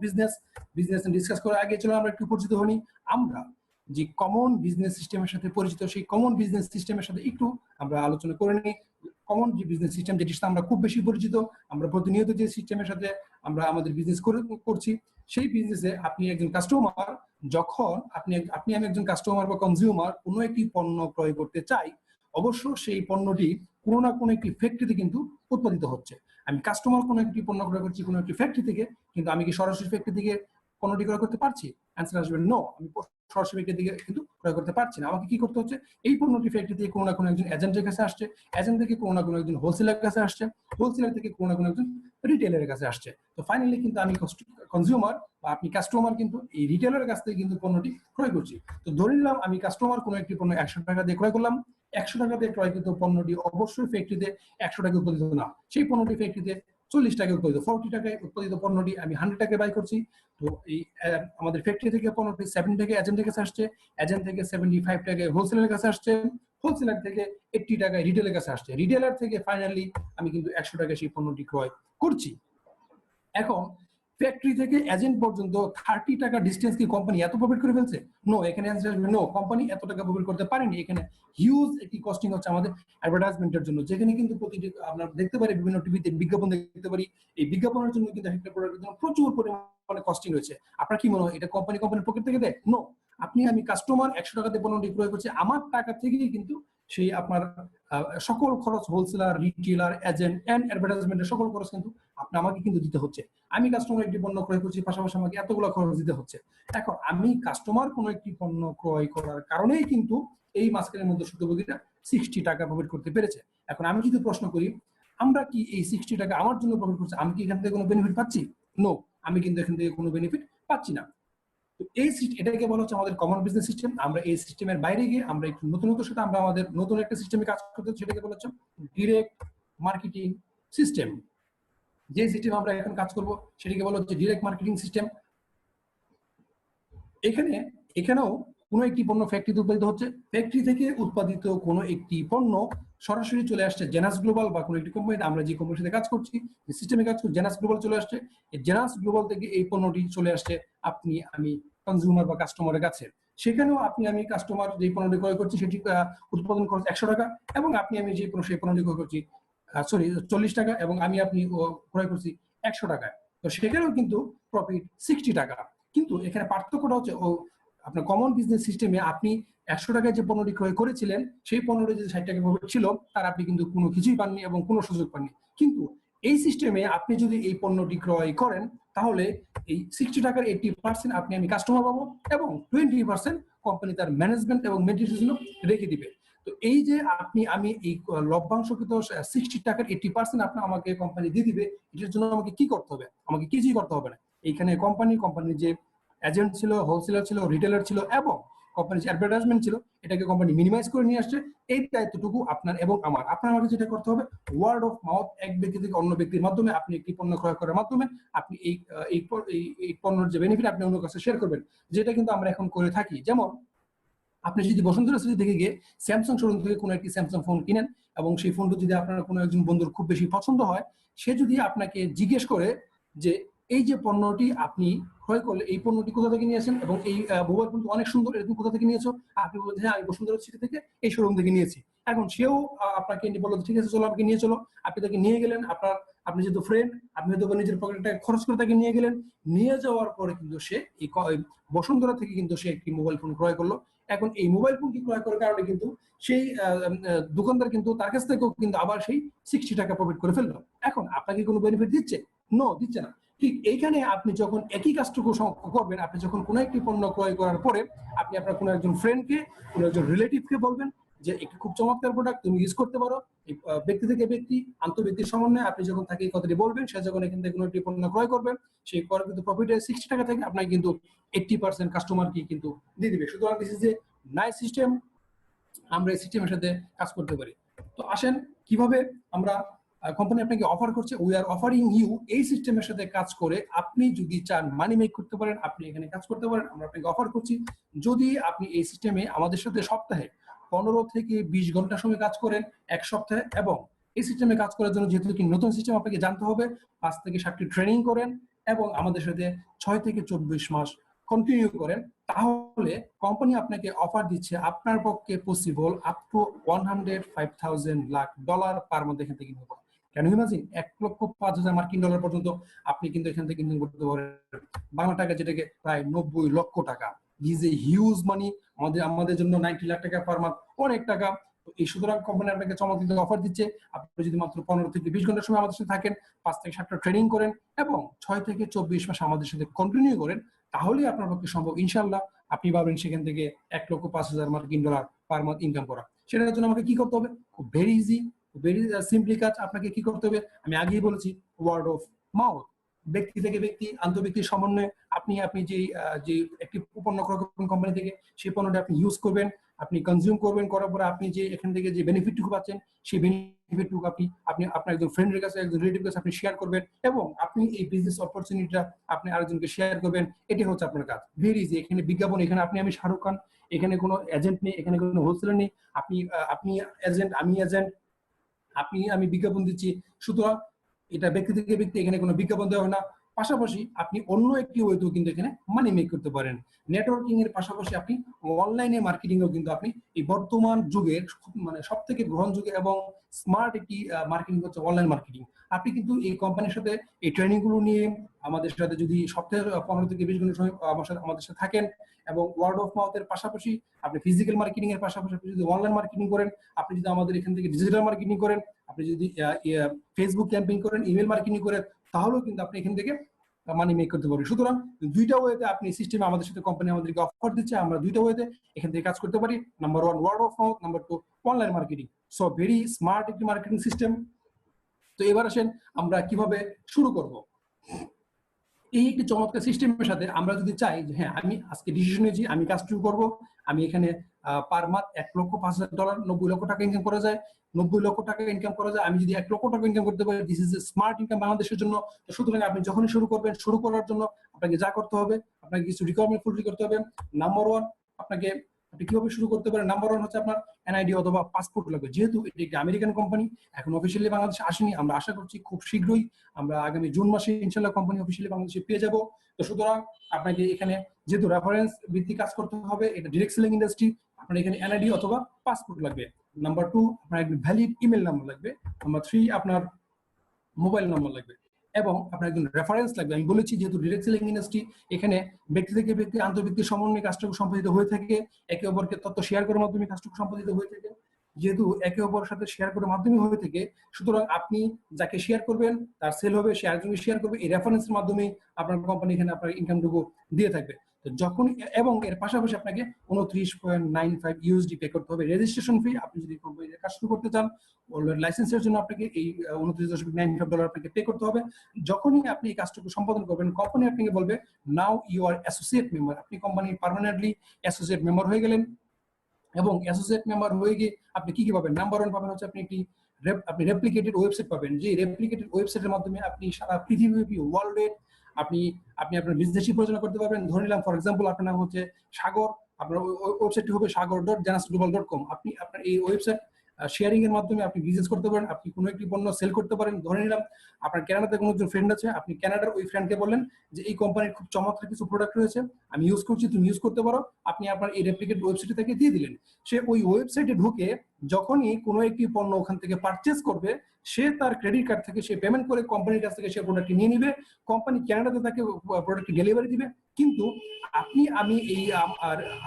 business discuss করার আগে চলো আমরা একটু পরিচিত হই। আমরা যে কমন বিজনেস সিস্টেমের সাথে পরিচিত, সেই কমন বিজনেস সিস্টেমের সাথে একটু আমরা আলোচনা করে নিই। কমন যে বিজনেস সিস্টেম, যেটির সাথে আমরা খুব বেশি পরিচিত, আমরা প্রতিনিয়ত যে সিস্টেমের সাথে আমরা আমাদের বিজনেস করছি, সেই বিজনেসে আপনি একজন কাস্টমার, যখন আমি একজন কাস্টমার বা কনজিউমার কোনো একটি পণ্য ক্রয় করতে চাই, অবশ্য সেই পণ্যটি কোনো না কোনো একটি ফ্যাক্টরিতে কিন্তু উৎপাদিত হচ্ছে। আমি কাস্টমার কোনো একটি পণ্য ক্রয় করছি কোনো একটি ফ্যাক্টরি থেকে, কিন্তু আমি কি সরাসরি ফ্যাক্টরি থেকে পণ্যটি ক্রয় করতে পারছি? অ্যান্সার আসবে নো, আমি সরাসরি ফ্যাক্টরি থেকে কিন্তু ক্রয় করতে পারছি না। আমাকে কি করতে হচ্ছে, এই পণ্যটি ফ্যাক্টরি থেকে কোনো না কোনো একজন এজেন্টের কাছে আসছে, এজেন্ট থেকে কোনো না কোনো একজন হোলসেলার কাছে আসছে, হোলসেলার থেকে কোনো না কোনো একজন রিটেলারের কাছে আসছে। তো ফাইনালি কিন্তু আমি কনজিউমার বা আপনি কাস্টমার কিন্তু এই রিটেলারের কাছ থেকে কিন্তু পণ্যটি ক্রয় করছি। তো ধরে নিলাম আমি কাস্টমার কোনো একটি পণ্য 100 টাকা দিয়ে ক্রয় করলাম, 100 টাকা দিয়ে ক্রয়কৃত পণ্যটি অবশ্যই ফ্যাক্টরিতে 100 টাকা উৎপাদিত না, সেই পণ্যটি ফ্যাক্টরিতে 40 টাকায় উৎপাদিত, 40 টাকায় উৎপাদিত পণ্যটি আমি 100 টাকায় বাই করছি। তো এই আমাদের ফ্যাক্টরি থেকে পণ্যটি 70 টাকায় এজেন্টের কাছে আসছে, এজেন্ট থেকে 75 টাকায় হোলসেলারের কাছে আসছে, হোলসেলার থেকে 80 টাকায় রিটেলের কাছে আসছে, রিটেলার থেকে ফাইনালি আমি কিন্তু 100 টাকায় সেই পণ্যটি ক্রয় করছি। এখন ফ্যাক্টরি থেকে এজেন্ট পর্যন্ত 30 টাকা ডিস্টেন্স কি কোম্পানি এত প্রফিট করে ফেলছে? নো, এখানে নো, কোম্পানি এত টাকা প্রফিট করতে পারেনি। এখানে হিউজ একটি কস্টিং হচ্ছে আমাদের অ্যাডভার্টাইজমেন্টের জন্য, যেখানে কিন্তু প্রতিটি আমরা দেখতে পারি বিভিন্ন টিভিতে বিজ্ঞাপন দেখতে পারি, এই বিজ্ঞাপনের জন্য কিন্তু একটা প্রোডাক্টের জন্য প্রচুর পরিমাণে কস্টিং রয়েছে। আপনার কি মনে হয় এটা কোম্পানির পকেট থেকে দেয়? নো, আমি কাস্টমার 100 টাকাতে পণ্যটি ক্রয় করছি, আমার টাকা থেকেই কিন্তু সেই আপনার সকল খরচ, হোলসেলার, রিটেলার, এজেন্ট এন্ড অ্যাডভার্টাইজমেন্টের সকল খরচ কিন্তু আমাকে কিন্তু দিতে হচ্ছে। আমি কাস্টমার একটি পণ্য ক্রয় করছি, পাশাপাশি আমাকে এতগুলো খরচ দিতে হচ্ছে। এখন আমি কাস্টমার কোন একটি পণ্য ক্রয় করার কারণেই কিন্তু এই মাঝখানের মধ্যে সুবিধাভোগীরা 60 টাকা প্রফিট করতে পেরেছে। এখন আমি যদি প্রশ্ন করি, আমরা কি এই 60 টাকা আমার জন্য প্রফিট করছি, আমি কি এখান থেকে কোনো বেনিফিট পাচ্ছি? নো, আমি কিন্তু এখান থেকে কোনো বেনিফিট পাচ্ছি না। তো এটাকে বলা হচ্ছে আমাদের কমন বিজনেস সিস্টেম। আমরা এই সিস্টেমের বাইরে গিয়ে আমরা একটু নতুনত্বের সাথে আমরা আমাদের নতুন একটা সিস্টেমে কাজ করতে, সেটাকে বলা হচ্ছে ডিরেক্ট মার্কেটিং সিস্টেম। যে সিস্টেম আমরা এখন কাজ করব সেটাকে বলা হচ্ছে ডিরেক্ট মার্কেটিং সিস্টেম। এখানেও কোনো একটি পণ্য ফ্যাক্টরিতে উৎপাদিত হচ্ছে, ফ্যাক্টরি থেকে উৎপাদিত কোনো একটি পণ্য সরাসরি চলে আসছে জেনাস গ্লোবাল বা কোনো একটি কোম্পানি, আমরা যে কোম্পানির সাথে কাজ করছি, যে সিস্টেমে কাজ করছি, জেনাস গ্লোবাল চলে আসছে। এই জেনাস গ্লোবাল থেকে এই পণ্যটি চলে আসছে আপনি আমি কনজিউমার বা কাস্টমারের কাছে। সেখানেও আপনি আমি কাস্টমার যে পণ্যটি ক্রয় করছি সেটি উৎপাদন খরচ 100 টাকা, এবং আপনি আমি যে সেই পণ্যটি ক্রয় করছি 40 টাকা, এবং আমি আপনি ক্রয় করছি 100 টাকায়। তো সেখানেও কিন্তু প্রফিট 60 টাকা। কিন্তু এখানে পার্থক্যটা হচ্ছে আপনার কমন বিজনেস সিস্টেমে আপনি 100 টাকায় যে পণ্যটি ক্রয় করেছিলেন সেই পণ্যটি যদি 60 টাকা প্রফিট ছিল, তার আপনি কিন্তু কোনো কিছুই পাননি এবং কোনো সুযোগ পাননি। কিন্তু এই সিস্টেমে আপনি যদি এই পণ্যটি ক্রয় করেন তাহলে এই 60 টাকার 80% আপনি আমি কাস্টমার পাবো, এবং 20% কোম্পানি তার ম্যানেজমেন্ট এবং মেনটেন্যান্সের জন্য রেখে দিবে। তো এই যে আপনি আমি এই লভ্যাংশকৃত 60 টাকার 80% আপনার আমাকে কোম্পানি দিয়ে দিবে, এটার জন্য আমাকে কি করতে হবে? আমাকে কিছুই করতে হবে না। এইখানে কোম্পানির যে এজেন্ট ছিল, হোলসেলার ছিল, রিটেলার ছিল, এবং কোম্পানির যে অ্যাডভার্টাইজমেন্ট ছিল, এটাকে কোম্পানি মিনিমাইজ করে নিয়ে আসছে। এই দায়িত্বটুকু আপনার এবং আপনার আমাকে যেটা করতে হবে, ওয়ার্ড অফ মাউথ, এক ব্যক্তি থেকে অন্য ব্যক্তির মাধ্যমে আপনি একটি পণ্য ক্রয় করার মাধ্যমে আপনি এই পণ্যের যে বেনিফিট আপনি অন্য কাছে শেয়ার করবেন, যেটা কিন্তু আমরা এখন করে থাকি। যেমন আপনি যদি বসুন্ধরা সিটি থেকে গিয়ে স্যামসাং শোরুম থেকে কোনো একটি স্যামসাং ফোন কিনেন, এবং সেই ফোনটা যদি আপনার কোনো একজন বন্ধুর খুব বেশি পছন্দ হয়, সে যদি আপনাকে জিজ্ঞেস করে যে এই যে পণ্যটি আপনি ক্রয় করলে, এই পণ্যটি কোথা থেকে নিয়েছেন, এবং এই মোবাইল ফোনটি অনেক সুন্দর, এরকম কোথা থেকে নিয়েছো? আপনি বলছেন হ্যাঁ, আমি বসুন্ধরা সিটি থেকে এই শোরুম থেকে নিয়েছি। এখন সেও আপনাকে বললো ঠিক আছে চলো আমাকে নিয়ে চলো। আপনি তাকে নিয়ে গেলেন, আপনি যেহেতু ফ্রেন্ড, আপনি হয়তো নিজের পকেটটা খরচ করে তাকে নিয়ে গেলেন। নিয়ে যাওয়ার পরে কিন্তু সে এই বসুন্ধরা থেকে কিন্তু সে একটি মোবাইল ফোন ক্রয় করলো। এখন এই মোবাইল ফোনটি ক্রয় করার কারণে কিন্তু সেই দোকানদার কিন্তু তার কাছ থেকেও কিন্তু আবার সেই 60 টাকা প্রফিট করে ফেললো। এখন আপনাকে কোনো বেনিফিট দিচ্ছে? নো, দিচ্ছে না। ঠিক এইখানে আপনি যখন একই কাজটুকু করবেন, আপনি যখন কোনো একটি পণ্য ক্রয় করার পরে আপনি আপনার কোনো একজন ফ্রেন্ডকে, কোনো একজন রিলেটিভকে বলবেন যে একটি খুব চমৎকার প্রোডাক্ট, তুমি ইউজ করতে পারো। ব্যক্তি থেকে ব্যক্তি, আন্তঃব্যক্তির সমন্বয়ে আপনি যখন তাকে এই কথাটি বলবেন, সে যখন এখান থেকে কোনো একটি পণ্য ক্রয় করবেন, সেই পরে কিন্তু প্রফিটের 60 টাকা থেকে আপনাকে কিন্তু 80% কাস্টমারকে কিন্তু দিয়ে দিবে। সুতরাং this is a nice system, আমরা এই সিস্টেমের সাথে কাজ করতে পারি। তো আসেন কিভাবে আমরা কোম্পানি আপনাকে অফার করছে, উই আর অফারিং ইউ এই সিস্টেমের সাথে কাজ করে আপনি যদি চান মানি মেক করতে পারেন, আপনি এখানে কাজ করতে পারেন। আমরা আপনাকে অফার করছি, যদি আপনি এই সিস্টেমে আমাদের সাথে সপ্তাহে 15 থেকে 20 ঘন্টা সময় কাজ করেন এক সপ্তাহে, এবং এই সিস্টেমে কাজ করার জন্য যেহেতু কি নতুন সিস্টেম আপনাকে জানতে হবে, 5 থেকে 7টি ট্রেনিং করেন এবং আমাদের সাথে 6 থেকে 24 মাস কন্টিনিউ করেন, তাহলে কোম্পানি আপনাকে অফার দিচ্ছে আপনার পক্ষে possible up to $105,000 per month এখান থেকে ইনকাম। Can you imagine? 1,05,000 মার্কিন ডলার পর্যন্ত আপনি কিন্তু এখান থেকে ইনকাম করতে পারেন, বাংলা টাকা যেটাকে প্রায় 90 লক্ষ টাকা। ইজ এ হিউজ মানি। আমাদের জন্য 90 লাখ টাকা পার মান্থ অনেক টাকা। এই সুতরাং কোম্পানি আপনাকে চমৎকার অফার দিচ্ছে, আপনি যদি মাত্র 15 থেকে 20 ঘন্টার সময় আমাদের সাথে থাকেন, 5 থেকে 7টা ট্রেনিং করেন এবং 6 থেকে 24 মাস আমাদের সাথে কন্টিনিউ করেন, তাহলেই আপনার পক্ষে সম্ভব ইনশাল্লাহ আপনি পাবেন সেখান থেকে 1,05,000 মার্কিন ডলার পার মান্থ ইনকাম করা। সেটার জন্য আমাকে কি করতে হবে? খুব ভেরি ইজি, ভেরি সিম্পলি কাজ। আপনাকে কি করতে হবে আমি আগেই বলেছি, ওয়ার্ড অফ মাউথ, ব্যক্তি থেকে ব্যক্তি, আন্তঃব্যক্তির সমন্বয়ে আপনি যে একটি পণ্য ক্রয় করবেন কোম্পানি থেকে, সেই পণ্যটা আপনি ইউজ করবেন, আপনি কনজিউম করবেন, করার পরে আপনি যে এখান থেকে যে বেনিফিটটুকু পাচ্ছেন, সেই বেনিফিটটুকু আপনি আপনার একজন ফ্রেন্ডের কাছে, একজন রিলেটিভ কাছে আপনি শেয়ার করবেন, এবং আপনি এই বিজনেস অপরচুনিটিটা আপনি আরেকজনকে শেয়ার করবেন। এটি হচ্ছে আপনার কাজ। Very easy. এখানে বিজ্ঞাপন, এখানে আমি শাহরুখ খান, এখানে কোনো এজেন্ট নেই, এখানে কোনো হোলসেলার নেই। আপনি এজেন্ট, আমি এজেন্ট, আমি বিজ্ঞাপন দিচ্ছি। সুতরাং এটা ব্যক্তি থেকে ব্যক্তি, এখানে কোনো বিজ্ঞাপন দেওয়া হয় না। পাশাপাশি আপনি অন্য একটি ওয়েতেও কিন্তু এখানে মানি মেক করতে পারেন। নেটওয়ার্কিং এর পাশাপাশি আপনি অনলাইনে মার্কেটিং এও কিন্তু আপনি এই বর্তমান যুগের সব থেকে গ্রহণযোগ্য এবং স্মার্ট একটি মার্কেটিং হচ্ছে অনলাইন মার্কেটিং। আপনি কিন্তু এই কোম্পানির সাথে এই ট্রেনিং গুলো নিয়ে আমাদের সাথে যদি সপ্তাহে 15 থেকে 20 ঘন্টা সময় আমাদের সাথে থাকেন, এবং ওয়ার্ড অফ মাউথ এর পাশাপাশি আপনি ফিজিক্যাল মার্কেটিং এর পাশাপাশি আপনি যদি অনলাইন মার্কেটিং করেন, আপনি যদি আমাদের এখান থেকে ডিজিটাল মার্কেটিং করেন, আপনি যদি ফেসবুক ক্যাম্পেইন করেন, ইমেল মার্কেটিং করেন, তাহলেও কিন্তু আপনি এখান থেকে মানি মেক করতে পারবেন। সুতরাং দুইটা ওয়েতে আপনি সিস্টেমে আমাদের সাথে কোম্পানি আমাদেরকে অফার দিচ্ছে, আমরা দুইটা ওয়েতে এখান থেকে কাজ করতে পারি। Number 1 word of mouth, number 2 online marketing. So very smart একটি মার্কেটিং সিস্টেম। তো এবার আসেন আমরা কিভাবে শুরু করব। এই একটি চমৎকার সিস্টেমের সাথে আমরা যদি চাই যে হ্যাঁ আমি আজকে ডিসিশন নিয়েছি আমি কাজ শুরু করবো, আমি এখানে পার মান্থ $1,05,000 $90 লক্ষ টাকা ইনকাম করা যায়, 90 লক্ষ টাকা ইনকাম করা যায়, আমি যদি 1 লক্ষ টাকা ইনকাম করতে পারি, this is a smart income বাংলাদেশের জন্য। তো সুতরাং আপনি যখনই শুরু করবেন, শুরু করার জন্য আপনাকে যা করতে হবে, আপনাকে কিছু রিকোয়ারমেন্ট ফুলফিল করতে হবে। নাম্বার ওয়ান, আপনাকে আপনি কিভাবে শুরু করতে পারেন, নাম্বার ওয়ান হচ্ছে আপনার এনআইডি অথবা পাসপোর্ট লাগবে। যেহেতু এটি একটি আমেরিকান কোম্পানি, এখন অফিসিয়ালি বাংলাদেশে আসেনি, আমরা আশা করছি খুব শীঘ্রই আমরা আগামী জুন মাসে ইনশাল্লাহ কোম্পানি অফিসিয়ালি বাংলাদেশে পেয়ে যাব। তো সুতরাং আপনাকে এখানে যেহেতু রেফারেন্স ভিত্তিক কাজ করতে হবে, এটা ডিরেক্ট সেলিং ইন্ডাস্ট্রি, আপনার এখানে এনআইডি অথবা পাসপোর্ট লাগবে। নাম্বার টু, আপনার একটি ভ্যালিড ইমেল নাম্বার লাগবে। নাম্বার থ্রি, আপনার মোবাইল নাম্বার লাগবে এবং আপনার একজন রেফারেন্স লাগবে। আমি বলেছি যেহেতু ডিরেক্ট সেলিং ইন্ডাস্ট্রি, এখানে ব্যক্তি থেকে ব্যক্তি আন্তর্ব্যক্তিক সমন্বয়ে কাজটুকু সম্পাদিত হয়ে থাকে, একে অপরকে তথ্য শেয়ার করার মাধ্যমে কাজটুকু সম্পাদিত হয়ে থাকে। যেহেতু একে অপরের সাথে শেয়ার করার মাধ্যমে হয়ে থাকে, সুতরাং আপনি যাকে শেয়ার করবেন তার সেল হবে, সে আরেকজনকে শেয়ার করবে, এই রেফারেন্সের মাধ্যমে আপনার কোম্পানি এখানে আপনার ইনকামটুকু দিয়ে থাকবে। তো যখন এবং এর পাশাপাশি আপনাকে 29.95 ইউএসডি পে করতে হবে রেজিস্ট্রেশন ফি। আপনি যদি কোম্পানির কাজ শুরু করতে চান, লাইসেন্সের জন্য আপনাকে এই $29.95 আপনাকে পে করতে হবে। যখনই আপনি এই কাজটুকু সম্পাদন করবেন, কোম্পানি আপনাকে বলবে now you are associate member, আপনি কোম্পানির পার্মানেন্টলি অ্যাসোসিয়েট মেম্বার হয়ে গেলেন। এবং অ্যাসোসিয়েট মেম্বার হয়ে গিয়ে আপনি কি কি পাবেন, নাম্বার ওয়ান পাবেন হচ্ছে আপনি একটি আপনি রেপ্লিকেটেড ওয়েবসাইট পাবেন, যে রেপ্লিকেটেড ওয়েবসাইটের মাধ্যমে আপনি সারা পৃথিবীব্যাপী ওয়ার্ল্ডের আপনি আপনি আপনার বিজনেসই পরিচালনা করতে পারবেন। ধরে নিলাম ফর এক্সাম্পল আপনার নাম হচ্ছে সাগর, আপনার ওয়েবসাইটটি হবে sagar.janasglobal.com। আপনি আপনার এই ওয়েবসাইট শেয়ারিং এর মাধ্যমে আপনি বিজনেস করতে পারেন, আপনি কোনো একটি পণ্য সেল করতে পারেন। ধরে নিলাম আপনার কানাডাতে কোনো একজন ফ্রেন্ড আছে, আপনি কানাডার ওই ফ্রেন্ডকে বললেন যে এই কোম্পানির খুব চমৎকার কিছু প্রোডাক্ট রয়েছে, আমি ইউজ করছি, তুমি ইউজ করতে পারো। আপনি আপনার এই রেপ্লিকেট ওয়েবসাইট থেকে দিয়ে দিলেন। সে ওই ওয়েবসাইটে ঢুকে যখনই কোনো একটি পণ্য ওখান থেকে পারচেজ করবে, সে তার ক্রেডিট কার্ড থেকে সে পেমেন্ট করে কোম্পানির কাছ থেকে সে প্রোডাক্টটি নিয়ে নিবে, কোম্পানি কানাডাতে তাকে প্রোডাক্টটি ডেলিভারি দিবে। কিন্তু আপনি আমি এই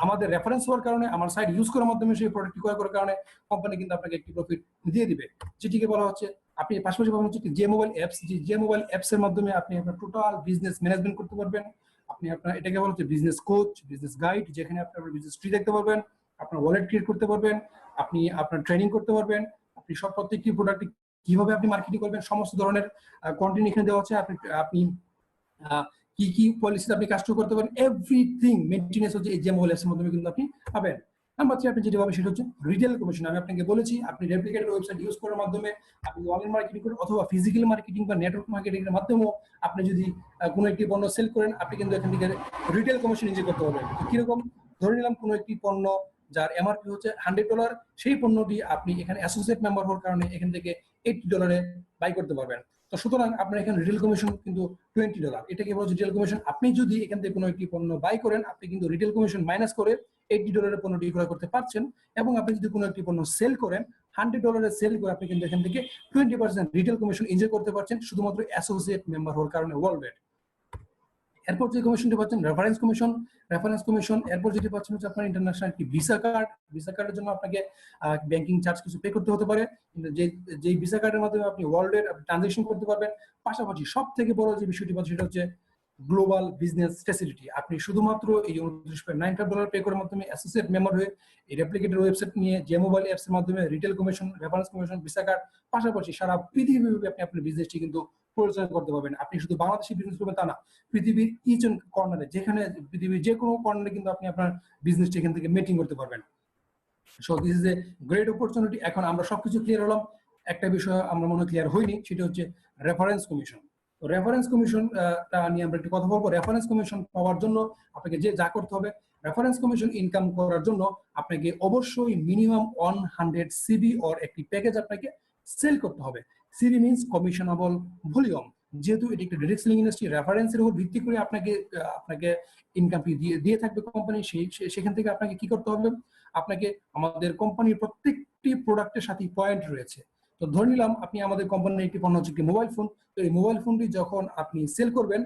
আমাদের রেফারেন্স হওয়ার কারণে, আমার সাইট ইউজ করার মাধ্যমে সেই প্রোডাক্টটি ক্রয় করার কারণে কোম্পানি কিন্তু আপনাকে একটি প্রফিট দিয়ে দিবে, যেটিকে বলা হচ্ছে আপনি পাশাপাশি পাবেন হচ্ছে যে মোবাইল অ্যাপস। যে মোবাইল অ্যাপস এর মাধ্যমে আপনি আপনার টোটাল বিজনেস ম্যানেজমেন্ট করতে পারবেন। আপনি আপনার এটাকে বলা হচ্ছে বিজনেস কোচ, বিজনেস গাইড, যেখানে আপনি আপনার বিজনেস ট্রি দেখতে পারবেন, আপনার ওয়ালেট ক্রিয়েট করতে পারবেন, আপনি আপনার ট্রেনিং করতে পারবেন, আপনি সব প্রত্যেকটি প্রোডাক্ট কিভাবে আপনি মার্কেটিং করবেন সমস্ত ধরনের কন্টেন্ট এখানে দেওয়া আছে। আপনি কি কি পলিসি আপনি কাজ করতে পারেন, এভরিথিং মেইনটেনেন্স হচ্ছে এই যে মোবাইল অ্যাপসের মাধ্যমে কিন্তু আপনি পাবেন। নাম্বার থ্রি, আপনি যেটা পাবেন সেটা হচ্ছে রিটেল কমিশন। আমি আপনাকে বলেছি আপনি রেপ্লিকেটেড ওয়েবসাইট ইউজ করার মাধ্যমে আপনি অনলাইন মার্কেটিং করেন অথবা ফিজিক্যাল মার্কেটিং বা নেটওয়ার্ক মার্কেটিং এর মাধ্যমেও আপনি যদি কোনো একটি পণ্য সেল করেন, আপনি কিন্তু এখান থেকে রিটেল কমিশন ইনজেক্ট করতে পারবেন। কিরকম, ধরে নিলাম কোনো একটি পণ্য যার এমআরপি হচ্ছে $100, সেই পণ্যটি আপনি এখানে অ্যাসোসিয়েট মেম্বার হওয়ার কারণে এখান থেকে $80 বাই করতে পারবেন। তো সুতরাং আপনার এখানে রিটেল কমিশন কিন্তু $20, এটাকে বলা হচ্ছে রিটেল কমিশন। আপনি যদি এখান থেকে কোনো একটি পণ্য বাই করেন, আপনি কিন্তু রিটেল কমিশন মাইনাস করে $80 পণ্যটি ক্রয় করতে পারছেন। এবং আপনি যদি কোনো একটি পণ্য সেল করেন, $100 সেল করে আপনি কিন্তু এখান থেকে 20% রিটেল কমিশন এনজয় করতে পারছেন শুধুমাত্র অ্যাসোসিয়েট মেম্বার হওয়ার কারণে ওয়ার্ল্ড ওয়াইড। এরপর যে কমিশনটি পাচ্ছেন রেফারেন্স কমিশন। রেফারেন্স কমিশন এরপর যেটি পাচ্ছেন হচ্ছে আপনার ইন্টারন্যাশনাল একটি ভিসা কার্ড। ভিসা কার্ডের জন্য আপনাকে ব্যাংকিং চার্জ কিছু পে করতে হতে পারে, কিন্তু যে ভিসা কার্ডের মাধ্যমে আপনি ওয়ার্ল্ডের ট্রানজাকশন করতে পারবেন। পাশাপাশি সব থেকে বড় যে বিষয়টি পাচ্ছেন সেটা হচ্ছে গ্লোবাল বিজনেস ফ্যাসিলিটি। আপনি শুধুমাত্র এই $29.95 পে করার মাধ্যমে অ্যাসোসিয়েট মেম্বার হয়ে এই রেপ্লিকেটেড ওয়েবসাইট নিয়ে যে মোবাইল অ্যাপস এর মাধ্যমে retail commission, reference commission, visa card, পাশাপাশি সারা পৃথিবীব্যাপী আপনি আপনার বিজনেসটি কিন্তু পরিচালনা করতে পারবেন। আপনি শুধু বাংলাদেশে বিজনেস করবেন তা না, পৃথিবীর ইচ কর্নারে, যেখানে পৃথিবীর যে কোনো কর্নারে কিন্তু আপনি আপনার বিজনেসটি এখান থেকে মিটিং করতে পারবেন। So this is a great opportunity. এখন আমরা সবকিছু ক্লিয়ার হলাম, একটা বিষয় আমরা মনে ক্লিয়ার হয়নি, সেটা হচ্ছে রেফারেন্স কমিশন। তো রেফারেন্স কমিশন নিয়ে আমরা একটু কথা বলবো। রেফারেন্স কমিশন পাওয়ার জন্য আপনাকে যা করতে হবে, রেফারেন্স কমিশন ইনকাম করার জন্য আপনাকে অবশ্যই মিনিমাম 100 সিবি অর একটি প্যাকেজ আপনাকে সেল করতে হবে। CV means commissionable volume. যেহেতু এটি একটি ডিরেক্ট সেলিং ইন্ডাস্ট্রি, রেফারেন্সের উপর ভিত্তি করে আপনাকে ইনকাম দিয়ে থাকবে কোম্পানি। সেখান থেকে আপনাকে কি করতে হবে, আপনাকে আমাদের কোম্পানির প্রত্যেকটি প্রোডাক্টের সাথে পয়েন্ট রয়েছে। তো ধরে নিলাম আপনি আমাদের কোম্পানির একটি পণ্য হচ্ছে একটি মোবাইল ফোন। তো এই মোবাইল ফোনটি যখন আপনি সেল করবেন,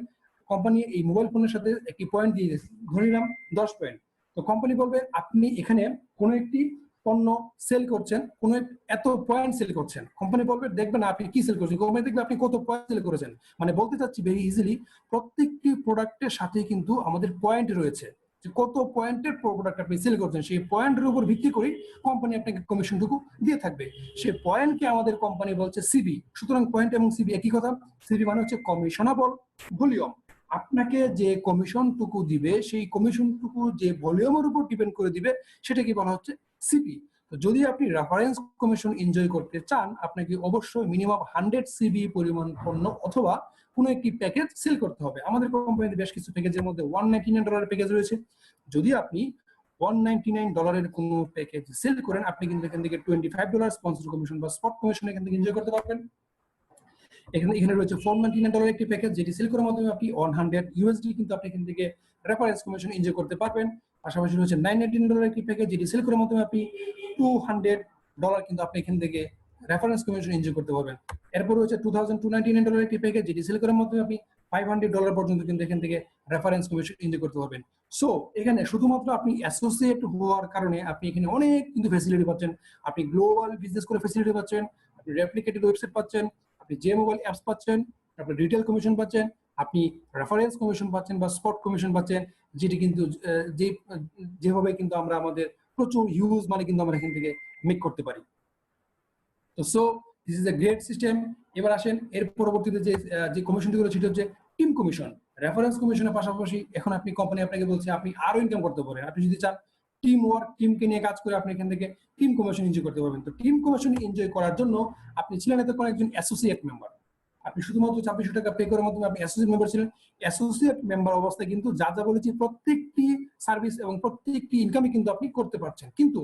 কোম্পানি এই মোবাইল ফোনের সাথে একটি পয়েন্ট দিয়ে দিয়েছে, ধরে নিলাম 10 পয়েন্ট। তো কোম্পানি বলবে আপনি এখানে কোনো একটি পণ্য সেল করছেন, কোন এত পয়েন্ট সেল করছেন, কোম্পানি বলবে দেখবেন আপনি কি সেল করছেন, কোম্পানি দেখবে আপনি কত পয়েন্ট সেল করেছেন। মানে বলতে চাচ্ছি ভেরি ইজিলি, প্রত্যেকটি প্রোডাক্টের সাথে কিন্তু আমাদের পয়েন্ট রয়েছে, যে কত পয়েন্টের প্রোডাক্ট আপনি সেল করছেন, সেই পয়েন্টের উপর ভিত্তি করে কোম্পানি আপনাকে কমিশনটুকু দিয়ে থাকবে। সেই পয়েন্টকে আমাদের কোম্পানি বলছে সিবি। সুতরাং পয়েন্ট এবং সিবি একই কথা। সিবি মানে হচ্ছে কমিশনেবল ভলিউম, আপনাকে যে কমিশনটুকু দিবে সেই কমিশনটুকু যে ভলিউমের উপর ডিপেন্ড করে দিবে সেটাকে বলা হচ্ছে সিপি। তো যদি আপনি রেফারেন্স কমিশন এনজয় করতে চান আপনাকে অবশ্যই মিনিমাম 100 সিবি পরিমাণ পণ্য অথবা কোনো একটি প্যাকেজ সেল করতে হবে। আমাদের কোম্পানিতে বেশ কিছু প্যাকেজের মধ্যে $199 প্যাকেজ রয়েছে। যদি আপনি $199 কোনো প্যাকেজ সেল করেন আপনি কিন্তু এখান থেকে $25 স্পন্সর কমিশন বা স্পট কমিশন এখান থেকে এনজয় করতে পারবেন। এখানে রয়েছে $499 একটি প্যাকেজ যেটি সেল করার মাধ্যমে আপনি $100 কিন্তু আপনি এখান থেকে রেফারেন্স কমিশন এনজয় করতে পারবেন। পাশাপাশি রয়েছে $999 একটি প্যাকেজ যেটি সেল করার মাধ্যমে আপনি $200 কিন্তু আপনি এখান থেকে রেফারেন্স কমিশন এনজয় করতে পারবেন। এরপর রয়েছে $2299 একটি প্যাকেজ যেটি সেল করার মাধ্যমে আপনি $500 পর্যন্ত কিন্তু এখান থেকে রেফারেন্স কমিশন এনজয় করতে পারবেন। সো এখানে শুধুমাত্র আপনি অ্যাসোসিয়েট হওয়ার কারণে আপনি এখানে অনেক কিন্তু ফ্যাসিলিটি পাচ্ছেন। আপনি গ্লোবাল বিজনেস করে ফ্যাসিলিটি পাচ্ছেন, আপনি রেপ্লিকেটেড ওয়েবসাইট পাচ্ছেন, আপনি যে মোবাইল অ্যাপস পাচ্ছেন, আপনি রিটেল কমিশন পাচ্ছেন, আপনি রেফারেন্স কমিশন পাচ্ছেন বা স্পট কমিশন পাচ্ছেন, যেটি কিন্তু যেভাবে কিন্তু আমরা আমাদের প্রচুর হিউজ মানে কিন্তু আমরা এখান থেকে মেক করতে পারি। তো so this is a great system. এবার আসেন এর পরবর্তীতে যে কমিশনটি গুলো সেটা হচ্ছে টিম কমিশন। রেফারেন্স কমিশনের পাশাপাশি এখন আপনি কোম্পানি আপনাকে বলছে আপনি আরো ইনকাম করতে পারেন। আপনি যদি চান টিম ওয়ার্ক, টিমকে নিয়ে কাজ করে আপনি এখান থেকে টিম কমিশন এনজয় করতে পারবেন। তো টিম কমিশন এনজয় করার জন্য আপনি ছিলেন এতক্ষণ একজন অ্যাসোসিয়েট মেম্বার। আপনি শুধুমাত্র $2600 পে করার মাধ্যমে আপনি অ্যাসোসিয়েট মেম্বার ছিলেন। অ্যাসোসিয়েট মেম্বার অবস্থায় কিন্তু যা যা বলেছি প্রত্যেকটি সার্ভিস এবং প্রত্যেকটি ইনকামই কিন্তু আপনি করতে পারছেন। কিন্তু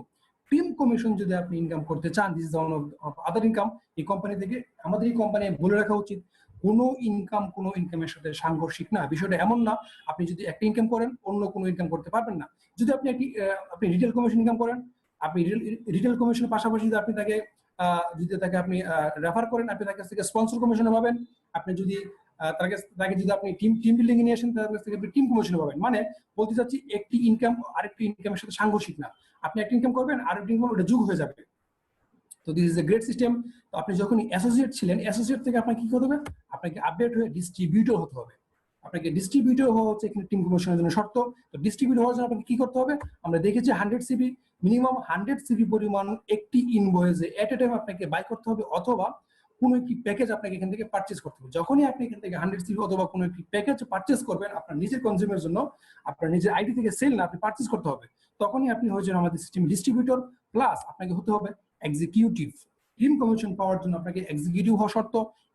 টিম কমিশন যদি আপনি ইনকাম করতে চান, this is one of other income. এই কোম্পানি থেকে আমাদের এই কোম্পানি বলে রাখা উচিত কোনো ইনকামের সাথে সাংঘর্ষিক না। বিষয়টা এমন না আপনি যদি একটা ইনকাম করেন অন্য কোনো ইনকাম করতে পারবেন না। যদি আপনি রিটেল কমিশন ইনকাম করেন, আপনি রিটেল কমিশনের পাশাপাশি যদি আপনি তাকে আপনি রেফার করেন আপনি তার কাছ থেকে স্পন্সর কমিশনে পাবেন। আপনি যদি তাকে যদি আপনি টিম বিল্ডিং এ নিয়ে আসেন তার কাছ থেকে আপনি টিম কমিশনে পাবেন। মানে বলতে চাচ্ছি একটি ইনকাম আরেকটি ইনকামের সাথে সাংঘর্ষিক না। আপনি একটা ইনকাম করবেন আরেকটি ইনকাম ওটা যোগ হয়ে যাবে। তো this is a great system. তো আপনি যখন অ্যাসোসিয়েট ছিলেন, অ্যাসোসিয়েট থেকে আপনাকে কি করতে হবে? আপনাকে আপডেট হয়ে ডিস্ট্রিবিউটর হতে হবে। আপনাকে ডিস্ট্রিবিউটর হওয়া হচ্ছে এখানে টিম কমিশনের জন্য শর্ত। তো ডিস্ট্রিবিউটর হওয়ার জন্য আপনাকে কি করতে হবে? আমরা দেখেছি 100 সিবি, মিনিমাম 100 সিবি পরিমাণ একটি ইনভয়েসে এট এ টাইম আপনাকে বাই করতে হবে অথবা কোনো একটি প্যাকেজ আপনাকে এখান থেকে পারচেজ করতে হবে। যখনই আপনি এখান থেকে 100 সিবি অথবা কোনো একটি প্যাকেজ পারচেজ করবেন আপনার নিজের কনজিউমের জন্য, আপনার নিজের আইডি থেকে সেল না, আপনি পারচেজ করতে হবে, তখনই আপনি হয়ে যান আমাদের সিস্টেম ডিস্ট্রিবিউটর। প্লাস আপনাকে হতে হবে এক্সিকিউটিভ। টিম কমিশন পাওয়ার জন্য আপনাকে এক্সিকিউটিভ হওয়া শর্ত।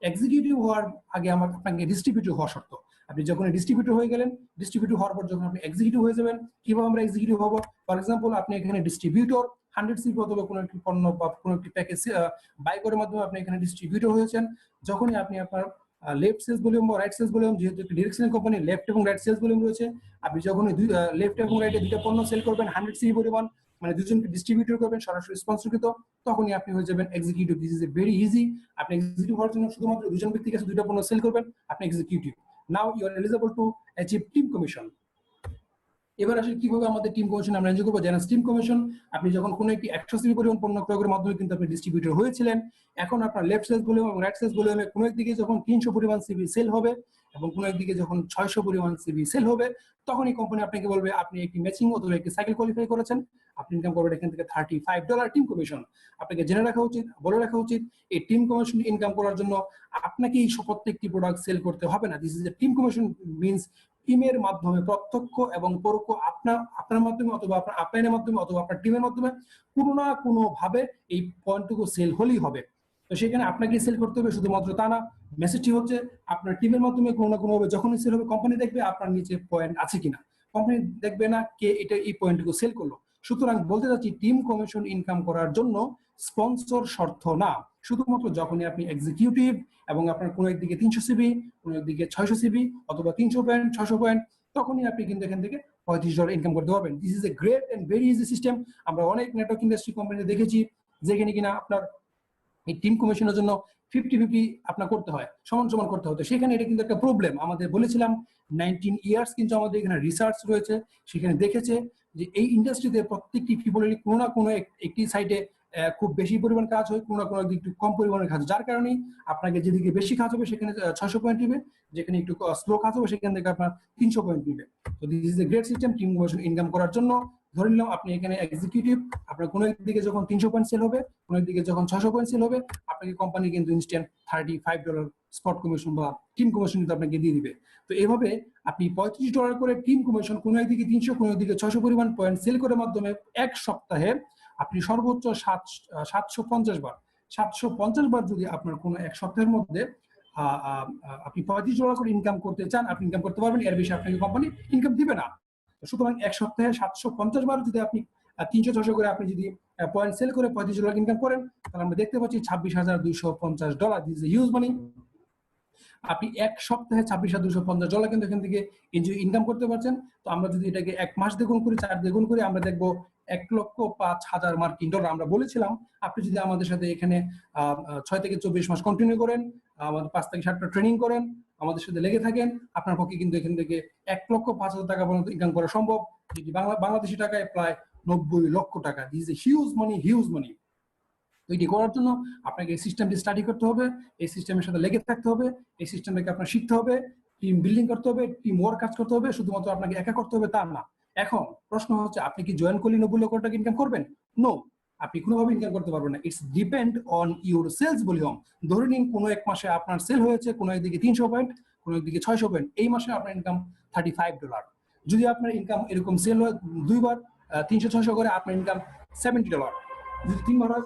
এক্সিকিউটিভ হওয়ার আগে আপনাকে ডিস্ট্রিবিউটর হওয়া শর্ত। আপনি যখন ডিস্ট্রিবিউটর হয়ে গেলেন, ডিস্ট্রিবিউটর হওয়ার পর যখন আপনি এক্সিকিউটিভ হয়ে যাবেন, কিভাবে আমরা এক্সিকিউটিভ হবো? ফর এক্সাম্পল আপনি এখানে ডিস্ট্রিবিউটর 100 সিপি অথবা কোনো একটি পণ্য বা কোনো একটি প্যাকেজ বাই করার মাধ্যমে আপনি এখানে ডিস্ট্রিবিউটর হয়েছেন। যখনই আপনি আপনার লেফট সেলস ভলিউম বা রাইট সেলস ভলিউম, যেহেতু একটি ডিরেকশনাল কোম্পানি লেফট এবং রাইট সেলস ভলিউম রয়েছে, আপনি যখনই লেফট এবং রাইটে দুইটা পণ্য সেল করবেন 100 সিপি পরিমাণ, মানে দুজনকে ডিস্ট্রিবিউটর করবেন সরাসরি স্পন্সরকৃত, তখনই আপনি হয়ে যাবেন executive. This is a very easy. আপনি এক্সিকিউটিভ হওয়ার জন্য শুধুমাত্র দুজন ব্যক্তির কাছে দুইটা পণ্য সেল করবেন, আপনি executive. Now you are eligible to achieve team commission. এবার আসলে কিভাবে আমাদের টিম কমিশন আমরা এনজয় করবো? জানেন টিম কমিশন আপনি যখন কোনো একটি 100 সিবি পরিমাণ পণ্য ক্রয়ের মাধ্যমে কিন্তু আপনি ডিস্ট্রিবিউটর হয়েছিলেন। এখন আপনার লেফট সেলস ভলিউম এবং রাইট সেলস ভলিউমে কোনো একদিকে যখন 300 পরিমাণ সিবি সেল হবে এবং কোনো একদিকে যখন 600 পরিমাণ সিবি সেল হবে, তখনই কোম্পানি আপনাকে বলবে আপনি একটি ম্যাচিং অথবা একটি সাইকেল কোয়ালিফাই করেছেন, আপনি ইনকাম করবেন এখান থেকে $35 টিম কমিশন। আপনাকে জেনে রাখা উচিত, বলে রাখা উচিত, এই টিম কমিশন ইনকাম করার জন্য আপনাকে এই প্রত্যেকটি প্রোডাক্ট সেল করতে হবে না। This is A team commission means টিমের মাধ্যমে প্রত্যক্ষ এবং পরোক্ষ আপনার মাধ্যমে অথবা আপনার আপলাইনের মাধ্যমে অথবা আপনার টিমের মাধ্যমে কোনো না কোনো ভাবে এই পয়েন্টটুকু সেল হলেই হবে। তো সেখানে আপনাকে সেল করতে হবে শুধুমাত্র তা না, মেসেজটি হচ্ছে আপনার টিমের মাধ্যমে কোনো না কোনো ভাবে যখনই সেল হবে কোম্পানি দেখবে আপনার নিচে পয়েন্ট আছে কিনা, কোম্পানি দেখবে না কে এই পয়েন্টটুকু সেল করলো। সুতরাং বলতে চাচ্ছি টিম কমিশন ইনকাম করার জন্য স্পন্সর শর্ত না, শুধুমাত্র যখনই আপনি এক্সিকিউটিভ এবং আপনার কোনো একদিকে 300 সিবি, কোনো একদিকে 600 সিবি অথবা 300 পয়েন্ট 600 পয়েন্ট, তখনই আপনি কিন্তু এখান থেকে $35 ইনকাম করতে পারবেন। This is a great and very easy system. আমরা অনেক নেটওয়ার্ক ইন্ডাস্ট্রি কোম্পানিতে দেখেছি যেখানে কিনা আপনার এই টিম কমিশনের জন্য 50-50 আপনার করতে হয়, সমান সমান করতে হতো। সেখানে এটা কিন্তু একটা প্রবলেম। আমাদের বলেছিলাম 19 ইয়ার্স কিন্তু আমাদের এখানে রিসার্চ রয়েছে, সেখানে দেখেছে যে এই ইন্ডাস্ট্রিতে প্রত্যেকটি পিপলেরই কোনো না কোনো একটি সাইডে খুব বেশি পরিমাণ কাজ হয়, কোনো না কোনো একটু কম পরিমাণের কাজ, যার কারণে আপনাকে যেদিকে বেশি কাজ হবে সেখানে 600 পয়েন্ট দিবে, যেখানে একটু স্লো কাজ হবে সেখান থেকে আপনার 300 পয়েন্ট দিবে। তো this is a great system team commission income করার জন্য। ধরে নিলাম আপনি এখানে এক্সিকিউটিভ, আপনার কোনো একদিকে যখন 300 পয়েন্ট সেল হবে, কোনো একদিকে যখন 600 পয়েন্ট সেল হবে, আপনাকে কোম্পানি কিন্তু ইনস্ট্যান্ট $35 স্পট কমিশন বা টিম কমিশন কিন্তু আপনাকে দিয়ে দিবে। তো এইভাবে আপনি $35 করে টিম কমিশন, কোনো একদিকে 300, কোনো একদিকে 600 পরিমাণ পয়েন্ট সেল করার মাধ্যমে এক সপ্তাহে আপনি সর্বোচ্চ 750 বার 750 বার যদি আপনার কোনো এক সপ্তাহের মধ্যে আপনি $35 করে ইনকাম করতে চান, আপনি ইনকাম করতে পারবেন। এর বেশি আপনাকে কোম্পানি ইনকাম দিবে না। সুতরাং এক সপ্তাহে 750 বার যদি আপনি 300-600 করে আপনি যদি পয়েন্ট সেল করে $35 ইনকাম করেন, তাহলে আমরা দেখতে পাচ্ছি $26,250। দিস ইজ হিউজ মানি। আপনি এক সপ্তাহে $26,250 কিন্তু এখান থেকে ইনকাম করতে পারছেন। তো আমরা যদি এটাকে 1 মাস দিয়ে গুণ করি, 4 দিয়ে গুণ করি, আমরা দেখবো $1,05,000 মার্কিন ডলার। আমরা বলেছিলাম আপনি যদি আমাদের সাথে এখানে 6 থেকে 24 মাস কন্টিনিউ করেন, আমাদের 5 থেকে 7টা ট্রেনিং করেন, আমাদের সাথে লেগে থাকেন, আপনার পক্ষে কিন্তু এখান থেকে $1,05,000 পর্যন্ত ইনকাম করা সম্ভব, যেটি বাংলাদেশি টাকায় প্রায় 90 লক্ষ টাকা। This is huge money, huge মানি। এটি করার জন্য আপনাকে এই সিস্টেমটি স্টাডি করতে হবে, এই সিস্টেমের সাথে লেগে থাকতে হবে, এই সিস্টেমটাকে আপনার শিখতে হবে, টিম বিল্ডিং করতে হবে, টিম ওয়ার্ক কাজ করতে হবে। শুধুমাত্র আপনাকে একা করতে হবে তা না। এখন প্রশ্ন হচ্ছে, আপনি কি জয়েন করলে 90 লক্ষ টাকা ইনকাম করবেন? নো, আপনি কোনোভাবে ইনকাম করতে পারবেন না। It's depend on your sales volume. ধরে নিন কোনো এক মাসে আপনার সেল হয়েছে কোনো একদিকে 300 পয়েন্ট, কোনো একদিকে 600 পয়েন্ট, এই মাসে আপনার ইনকাম $35। যদি আপনার ইনকাম এরকম সেল হয় দুইবার 300-600 করে, আপনার ইনকাম $70। যদি 3 বার হয়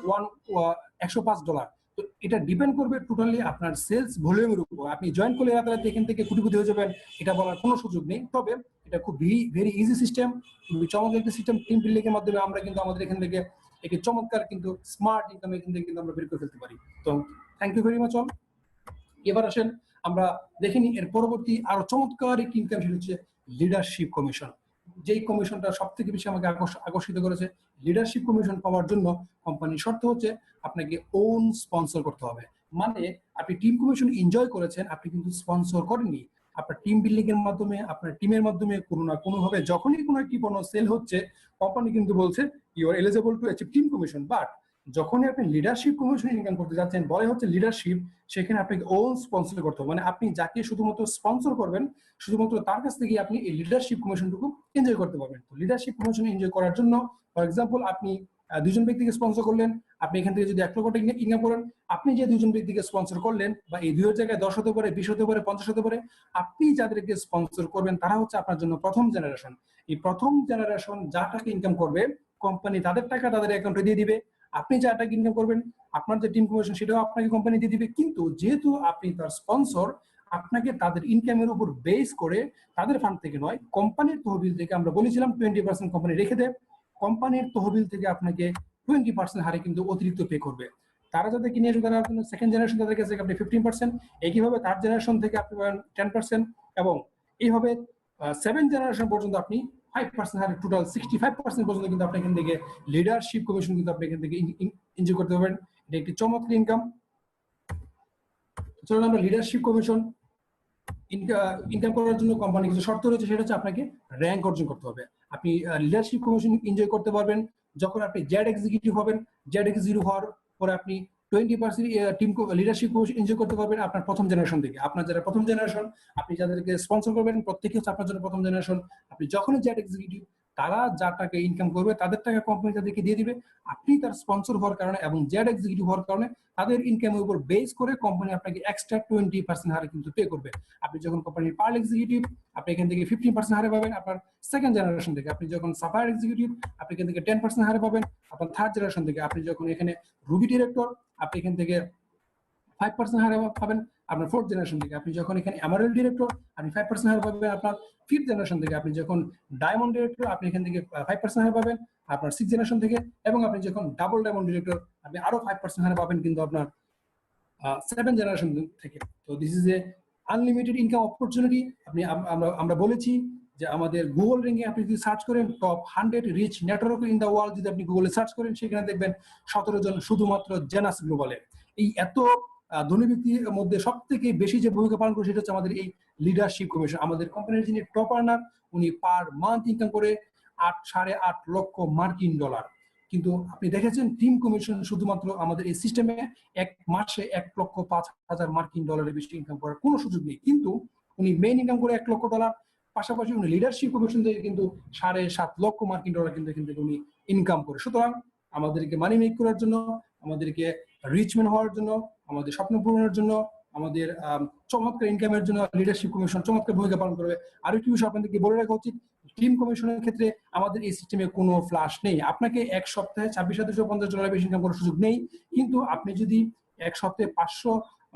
$105। তো এটা ডিপেন্ড করবে টোটালি আপনার সেলস ভলিউমের উপর। আপনি জয়েন করলে রাতারাতি এখান থেকে কোটিপতি হয়ে যাবেন, এটা বলার কোনো সুযোগ নেই। তবে এটা খুব ভেরি ইজি সিস্টেম, খুবই চমৎকার একটা সিস্টেম। টিম বিল্ডিং এর মাধ্যমে আমরা কিন্তু আমাদের এখান থেকে একটি চমৎকার কিন্তু স্মার্ট ইনকাম এখান থেকে কিন্তু আমরা বের করে ফেলতে পারি। তো thank you very much all. এবার আসেন আমরা দেখিনি এর পরবর্তী আরো চমৎকার একটি ইনকাম, সেটা হচ্ছে লিডারশিপ কমিশন। যেই কমিশনটা সব থেকে বেশি আমাকে আকর্ষিত করেছে। লিডারশিপ কমিশন পাওয়ার জন্য কোম্পানির শর্ত হচ্ছে আপনাকে ওন স্পন্সর করতে হবে। মানে আপনি টিম কমিশন এনজয় করেছেন, আপনি কিন্তু স্পন্সর করেননি। আপনার টিম বিল্ডিং এর মাধ্যমে, আপনার টিমের মাধ্যমে কোনো না কোনো ভাবে যখনই কোনো একটি পণ্য সেল হচ্ছে, কোম্পানি কিন্তু বলছে you are eligible to achieve team commission. But যখনই আপনি লিডারশিপ কমিশন ইনকাম করতে যাচ্ছেন, বলে হচ্ছে লিডারশিপ, সেখানে আপনাকে ওন স্পন্সর করতে হবে। মানে আপনি যাকে শুধুমাত্র স্পন্সর করবেন, শুধুমাত্র তার কাছ থেকে আপনি এই লিডারশিপ কমিশনটুকু এনজয় করতে পারবেন। তো লিডারশিপ কমিশন এনজয় করার জন্য, ফর এক্সাম্পল, আপনি দুজন ব্যক্তিকে স্পন্সর করলেন, আপনি এখান থেকে যদি 1 লক্ষ টাকা ইনকাম করেন, আপনি যে দুজন ব্যক্তিকে স্পন্সর করলেন, বা এই 2 এর জায়গায় 10 হতে পারে, 20 হতে পারে, 50 হতে পারে, আপনি যাদেরকে স্পন্সর করবেন তারা হচ্ছে আপনার জন্য প্রথম জেনারেশন। এই প্রথম জেনারেশন যা টাকা ইনকাম করবে, কোম্পানি তাদের টাকা তাদের অ্যাকাউন্টে দিয়ে দিবে। আপনি যা টাকা ইনকাম করবেন, আপনার যে টিম কমিশন সেটাও আপনাকে কোম্পানি দিয়ে দিবে। কিন্তু যেহেতু আপনি তার স্পন্সর, আপনাকে তাদের ইনকামের উপর বেস করে, তাদের ফান্ড থেকে নয়, কোম্পানির তহবিল থেকে, আমরা বলেছিলাম 20% কোম্পানি রেখে দেয়, কোম্পানির তহবিল থেকে আপনাকে 20% হারে কিন্তু অতিরিক্ত পে করবে। তারা যাদের কিনে আসবে, তারা সেকেন্ড জেনারেশন, তাদের কাছে আপনি 15%, একইভাবে থার্ড জেনারেশন থেকে আপনি পাবেন 10%, এবং এইভাবে 7 জেনারেশন পর্যন্ত আপনি 5% হারে, টোটাল 65% পর্যন্ত কিন্তু আপনি এখান থেকে লিডারশিপ কমিশন কিন্তু আপনি এখান থেকে এনজয় করতে পারবেন। এটা একটি চমৎকার ইনকাম। চলুন আমরা লিডারশিপ কমিশন ইনকাম করার জন্য কোম্পানি কিছু শর্ত রয়েছে, সেটা হচ্ছে আপনাকে র্যাঙ্ক অর্জন করতে হবে। আপনি লিডারশিপ কমিশন এনজয় করতে পারবেন যখন আপনি জেড এক্সিকিউটিভ হবেন। জেড এক্সিকিউটিভ হওয়ার পরে আপনি 20% টিম লিডারশিপ কমিশন এনজয় করতে পারবেন আপনার প্রথম জেনারেশন থেকে। আপনার যারা প্রথম জেনারেশন, আপনি যাদেরকে স্পন্সর করবেন, প্রত্যেকে হচ্ছে আপনার জন্য প্রথম জেনারেশন। আপনি যখনই জেড এক্সিকিউটিভ, তারা যা টাকা ইনকাম করবে তাদের টাকা কোম্পানি তাদেরকে দিয়ে দিবে। আপনি তার স্পন্সর হওয়ার কারণে এবং জেড এক্সিকিউটিভ হওয়ার কারণে তাদের ইনকামের উপর বেস করে কোম্পানি আপনাকে এক্সট্রা 20% হারে কিন্তু পে করবে। আপনি যখন কোম্পানির পার্ল এক্সিকিউটিভ, আপনি এখান থেকে 15% হারে পাবেন আপনার সেকেন্ড জেনারেশন থেকে। আপনি যখন সাফায়ার এক্সিকিউটিভ, আপনি এখান থেকে 10% হারে পাবেন আপনার থার্ড জেনারেশন থেকে। আপনি যখন এখানে রুবি ডিরেক্টর, আপনি এখান থেকে 5% হারে পাবেন আপনার ফোর্থ জেনারেশন থেকে। আপনি যখন এখানে এমারেল্ড ডিরেক্টর, আপনি 5% হারে পাবেন আপনার ফিফথ জেনারেশন থেকে। আপনি যখন ডায়মন্ড ডিরেক্টর, আপনি এখান থেকে 5% হারে পাবেন আপনার সিক্স জেনারেশন থেকে। এবং আপনি যখন ডাবল ডায়মন্ড ডিরেক্টর, আপনি আরো 5% হারে পাবেন কিন্তু আপনার 7 জেনারেশন থেকে। তো this is A unlimited income opportunity. আমরা বলেছি যে আমাদের গুগল র্যাঙ্কিং আপনি যদি সার্চ করেন, top 100 rich network in the world যদি আপনি গুগলে সার্চ করেন, সেখানে দেখবেন 17 জন শুধুমাত্র জেনাস গ্লোবালে। এই এত ধনী ব্যক্তির মধ্যে সব থেকে বেশি যে ভূমিকা পালন করে, সেটা হচ্ছে আমাদের এই লিডারশিপ কমিশন। আমাদের কোম্পানির যিনি টপ আর্নার, উনি পার মান্থ ইনকাম করে 8.5 লক্ষ মার্কিন ডলার। কিন্তু আপনি দেখেছেন টিম কমিশন শুধুমাত্র আমাদের এই সিস্টেমে এক মাসে 1,05,000 মার্কিন ডলারের বেশি ইনকাম করার কোনো সুযোগ নেই। কিন্তু উনি মেইন ইনকাম করে $1 লক্ষ, পাশাপাশি উনি লিডারশিপ কমিশন থেকে কিন্তু $7.5 লক্ষ কিন্তু এখান থেকে উনি ইনকাম করে। সুতরাং আমাদেরকে মানি মেক করার জন্য, আমাদেরকে রিচম্যান হওয়ার জন্য, আমাদের স্বপ্ন পূরণের জন্য, আমাদের চমৎকার ইনকামের জন্য লিডারশিপ কমিশন চমৎকার ভূমিকা পালন করবে। আরো একটি বিষয় আপনাদেরকে বলে রাখা উচিত, টিম কমিশনের ক্ষেত্রে আমাদের এই সিস্টেমে কোনো ফ্লাশ নেই। আপনাকে এক সপ্তাহে $26,250 বেশি ইনকাম করার সুযোগ নেই, কিন্তু আপনি যদি এক সপ্তাহে 500,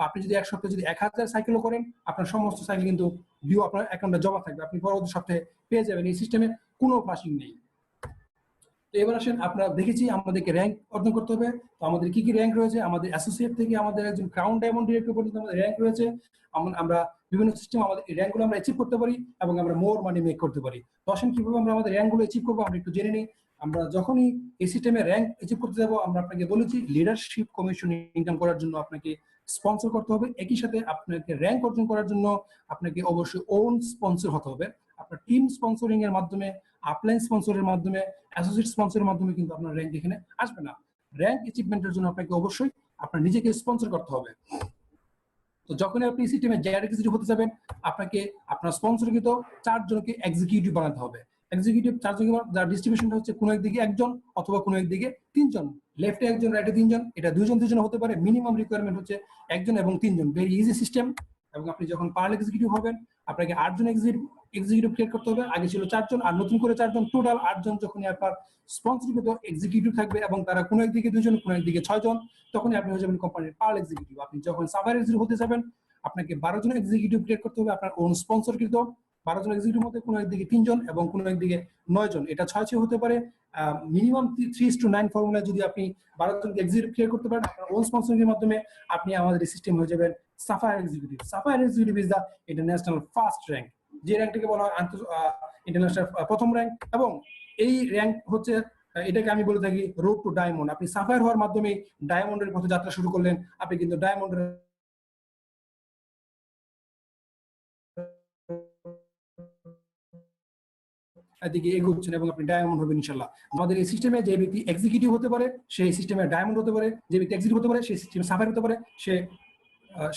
আপনি যদি এক সপ্তাহে যদি 1000 সাইকেলও করেন, আপনার সমস্ত সাইকেল কিন্তু ডিউ আপনার অ্যাকাউন্টে জমা থাকবে, আপনি পরবর্তী সপ্তাহে পেয়ে যাবেন। এই সিস্টেমে কোনো ফ্লাশিং নেই। তো এবার আসেন, আপনারা দেখেছি আমাদেরকে র্যাঙ্ক অর্জন করতে হবে। তো আমাদের কি কি র্যাঙ্ক রয়েছে, আমাদের অ্যাসোসিয়েট থেকে আমাদের একজন ক্রাউন ডায়মন্ড ডিরেক্টর পর্যন্ত আমাদের র্যাঙ্ক রয়েছে। আমরা বিভিন্ন সিস্টেম আমাদের এই র্যাঙ্কগুলো আমরা অ্যাচিভ করতে পারি এবং আমরা মোর মানি মেক করতে পারি। তো আসেন কিভাবে আমরা আমাদের র্যাঙ্কগুলো অ্যাচিভ করবো আমরা একটু জেনে নিই। আমরা যখনই এই সিস্টেমে র্যাঙ্ক অ্যাচিভ করতে যাবো, আমরা আপনাকে বলেছি লিডারশিপ কমিশন ইনকাম করার জন্য আপনাকে স্পন্সর করতে হবে। একই সাথে আপনাকে র্যাঙ্ক অর্জন করার জন্য আপনাকে অবশ্যই ওন স্পন্সর হতে হবে। আপনার টিম স্পন্সরিং এর মাধ্যমে, আপলাইন স্পন্সরের মাধ্যমে, অ্যাসোসিয়েট স্পন্সরের মাধ্যমে কিন্তু আপনার র্যাঙ্ক এখানে আসবে না। র্যাঙ্ক অ্যাচিভমেন্টের জন্য আপনাকে অবশ্যই আপনার নিজেকে স্পন্সর করতে হবে। তো যখন আপনি সিস্টেমে জেড এক্সিকিউটিভ হতে যাবেন, আপনাকে আপনার স্পন্সরকৃত 4 জনকে এক্সিকিউটিভ বানাতে হবে। এক্সিকিউটিভ 4 জন, যার ডিস্ট্রিবিউশনটা হচ্ছে কোনো একদিকে 1 জন অথবা কোনো একদিকে 3 জন, লেফটে 1 জন, রাইটে 3 জন। এটা 2 জন 2 জন হতে পারে, মিনিমাম রিকোয়ারমেন্ট হচ্ছে 1 জন এবং 3 জন। Very easy system. এবং আপনি যখন পার্ল এক্সিকিউটিভ হবেন, আপনাকে 8 জন এক্সিকিউটিভ ক্রিয়েট করতে হবে। আগে ছিল 4 জন, আর নতুন করে 4 জন, টোটাল 8 জন যখনই আপনার স্পন্সরকৃত এক্সিকিউটিভ থাকবে এবং তারা কোনো একদিকে 2 জন, কোনো একদিকে 6 জন, তখনই আপনি হয়ে যাবেন কোম্পানির পার্ল এক্সিকিউটিভ। আপনি যখন সাফায়ার এক্সিকিউটিভ হতে যাবেন, আপনাকে 12 জন এক্সিকিউটিভ ক্রিয়েট করতে হবে আপনার ওন স্পন্সরকৃত। 12 জন এক্সিকিউটিভ মধ্যে কোনো একদিকে 3 জন এবং কোনো একদিকে 9 জন। এটা 6 হতে পারে। মিনিমাম 3:9 ফর্মুলা যদি আপনি 12 জনকে এক্সিকিউটিভ ক্রিয়েট করতে পারেন আপনার ওন স্পন্সরিং মাধ্যমে, আপনি আমাদের সিস্টেম হয়ে যাবেন Sapphire executive. Sapphire executive is the international first rank, যে র্যাঙ্কটাকে বলা হয় ইন্টারন্যাশনাল প্রথম র্যাঙ্ক। এবং এই র্যাঙ্ক হচ্ছে, এটাকে আমি বলে থাকি রোড টু ডায়মন্ড। আপনি সাফায়ার হওয়ার মাধ্যমে ডায়মন্ডের পথে যাত্রা শুরু করলেন, আপনি কিন্তু ডায়মন্ডের দিকে এগোচ্ছেন এবং আপনি ডায়মন্ড হবেন ইনশাল্লাহ। আমাদের এই সিস্টেমে যে ব্যক্তি এক্সিকিউটিভ হতে পারে সেই সিস্টেমে ডায়মন্ড হতে পারে, যে ব্যক্তি এক্সিকিউটিভ হতে পারে সেই সিস্টেমে সাফায়ার হতে পারে,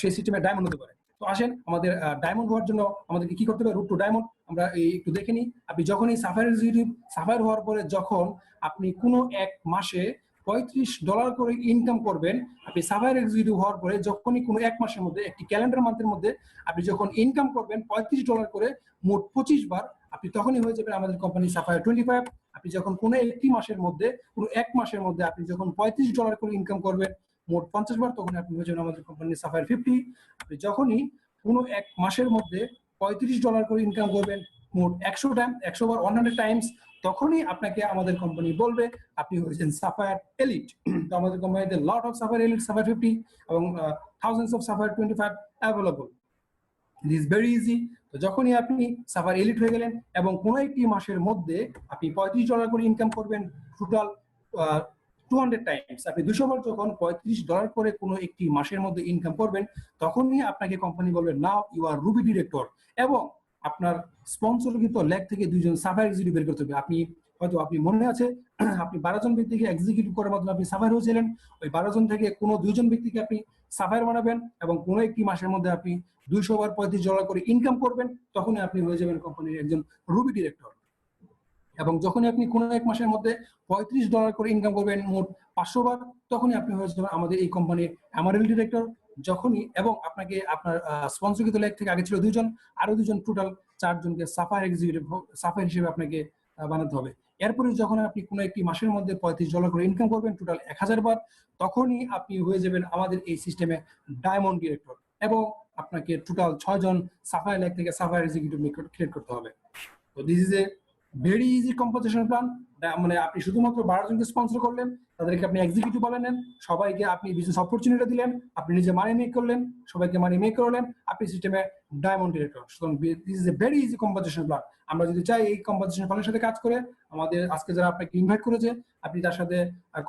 সেই সিস্টেমে ডায়মন্ড হতে পারে। তো আসেন, আমাদের ডায়মন্ড হওয়ার জন্য আমাদেরকে কি করতে হবে, রুট টু ডায়মন্ড আমরা একটু দেখে নিই। আপনি যখনই সাফায়ার এক্সিকিউটিভ, সাফায়ার হওয়ার পরে যখন আপনি কোনো এক মাসে $35 করে ইনকাম করবেন, আপনি সাফায়ার এক্সিকিউটিভ হওয়ার পরে যখনই কোনো এক মাসের মধ্যে, একটি ক্যালেন্ডার মান্থের মধ্যে আপনি যখন ইনকাম করবেন $35 করে মোট 25 বার, আপনি তখনই হয়ে যাবেন আমাদের কোম্পানি সাফায়ার 25। আপনি যখন কোনো একটি মাসের মধ্যে, কোনো এক মাসের মধ্যে আপনি যখন $35 করে ইনকাম করবেন মোট 50 বার, তখন আপনি হয়ে যাবেন আমাদের কোম্পানি সাফায়ার 50। আপনি যখনই কোনো এক মাসের মধ্যে $35 করে ইনকাম করবেন মোট 100 বার, 100 টাইমস, তখনই আপনাকে আমাদের কোম্পানি বলবে আপনি হয়েছেন সাফায়ার এলিট। তো আমাদের কোম্পানিতে lot of Sapphire elite, Sapphire 50 এবং thousands of Sapphire 25 available. This very easy. তো যখনই আপনি সাফায়ার এলিট হয়ে গেলেন এবং কোনো একটি মাসের মধ্যে আপনি $35 করে ইনকাম করবেন টোটাল 200 টাইমস, আপনি 200 বার যখন $35 করে কোনো একটি মাসের মধ্যে ইনকাম করবেন, তখনই আপনাকে কোম্পানি বলবে now you are ruby director. এবং আপনার স্পন্সরকৃত লেগ থেকে 2 জন সাফায়ার এক্সিকিউটিভ বের করতে হবে। আপনি মনে আছে, আপনি 12 জন ব্যক্তিকে এক্সিকিউটিভ করার মাধ্যমে আপনি সাফায়ার হয়েছিলেন। ওই 12 জন থেকে কোনো 2 জন ব্যক্তিকে আপনি সাফায়ার বানাবেন এবং কোনো একটি মাসের মধ্যে আপনি 200 বার $35 করে ইনকাম করবেন, তখনই আপনি হয়ে যাবেন কোম্পানির একজন রুবি ডিরেক্টর। এবং যখনই আপনি কোনো এক মাসের মধ্যে $35 করে ইনকাম করবেন মোট 500 বার, তখনই আপনি হয়ে যাবেন আমাদের এই কোম্পানির এমারেল ডিরেক্টর। যখনই, এবং আপনাকে আপনার স্পন্সরকৃত লেগ থেকে আগে ছিল 2 জন, আরো 2 জন, টোটাল 4 জনকে সাফায়ার এক্সিকিউটিভ, সাফায়ার হিসেবে আপনাকে বানাতে হবে। এরপরে যখন আপনি কোনো একটি মাসের মধ্যে $35 করে ইনকাম করবেন টোটাল 1000 বার, তখনই আপনি হয়ে যাবেন আমাদের এই সিস্টেমে ডায়মন্ড ডিরেক্টর। এবং আপনাকে টোটাল 6 জন সাফায়ার লেগ থেকে সাফায়ার এক্সিকিউটিভ ক্রিয়েট করতে হবে। তো this is a very easy composition plan. মানে আপনি শুধুমাত্র 12 জনকে স্পন্সর করলেন, তাদেরকে আপনি এক্সিকিউটিভ বানালেন, সবাইকে আপনি বিজনেস অপরচুনিটি দিলেন, আপনি নিজে মানি মেক করলেন, সবাইকে মানি মেক করলেন, আপনি সিস্টেমে ডায়মন্ড ডিরেক্টর। সুতরাং this is a very easy composition plan. আমরা যদি চাই এই কম্পোজিশন প্ল্যানের সাথে কাজ করে, আমাদের আজকে যারা আপনাকে ইনভাইট করেছে, আপনি তার সাথে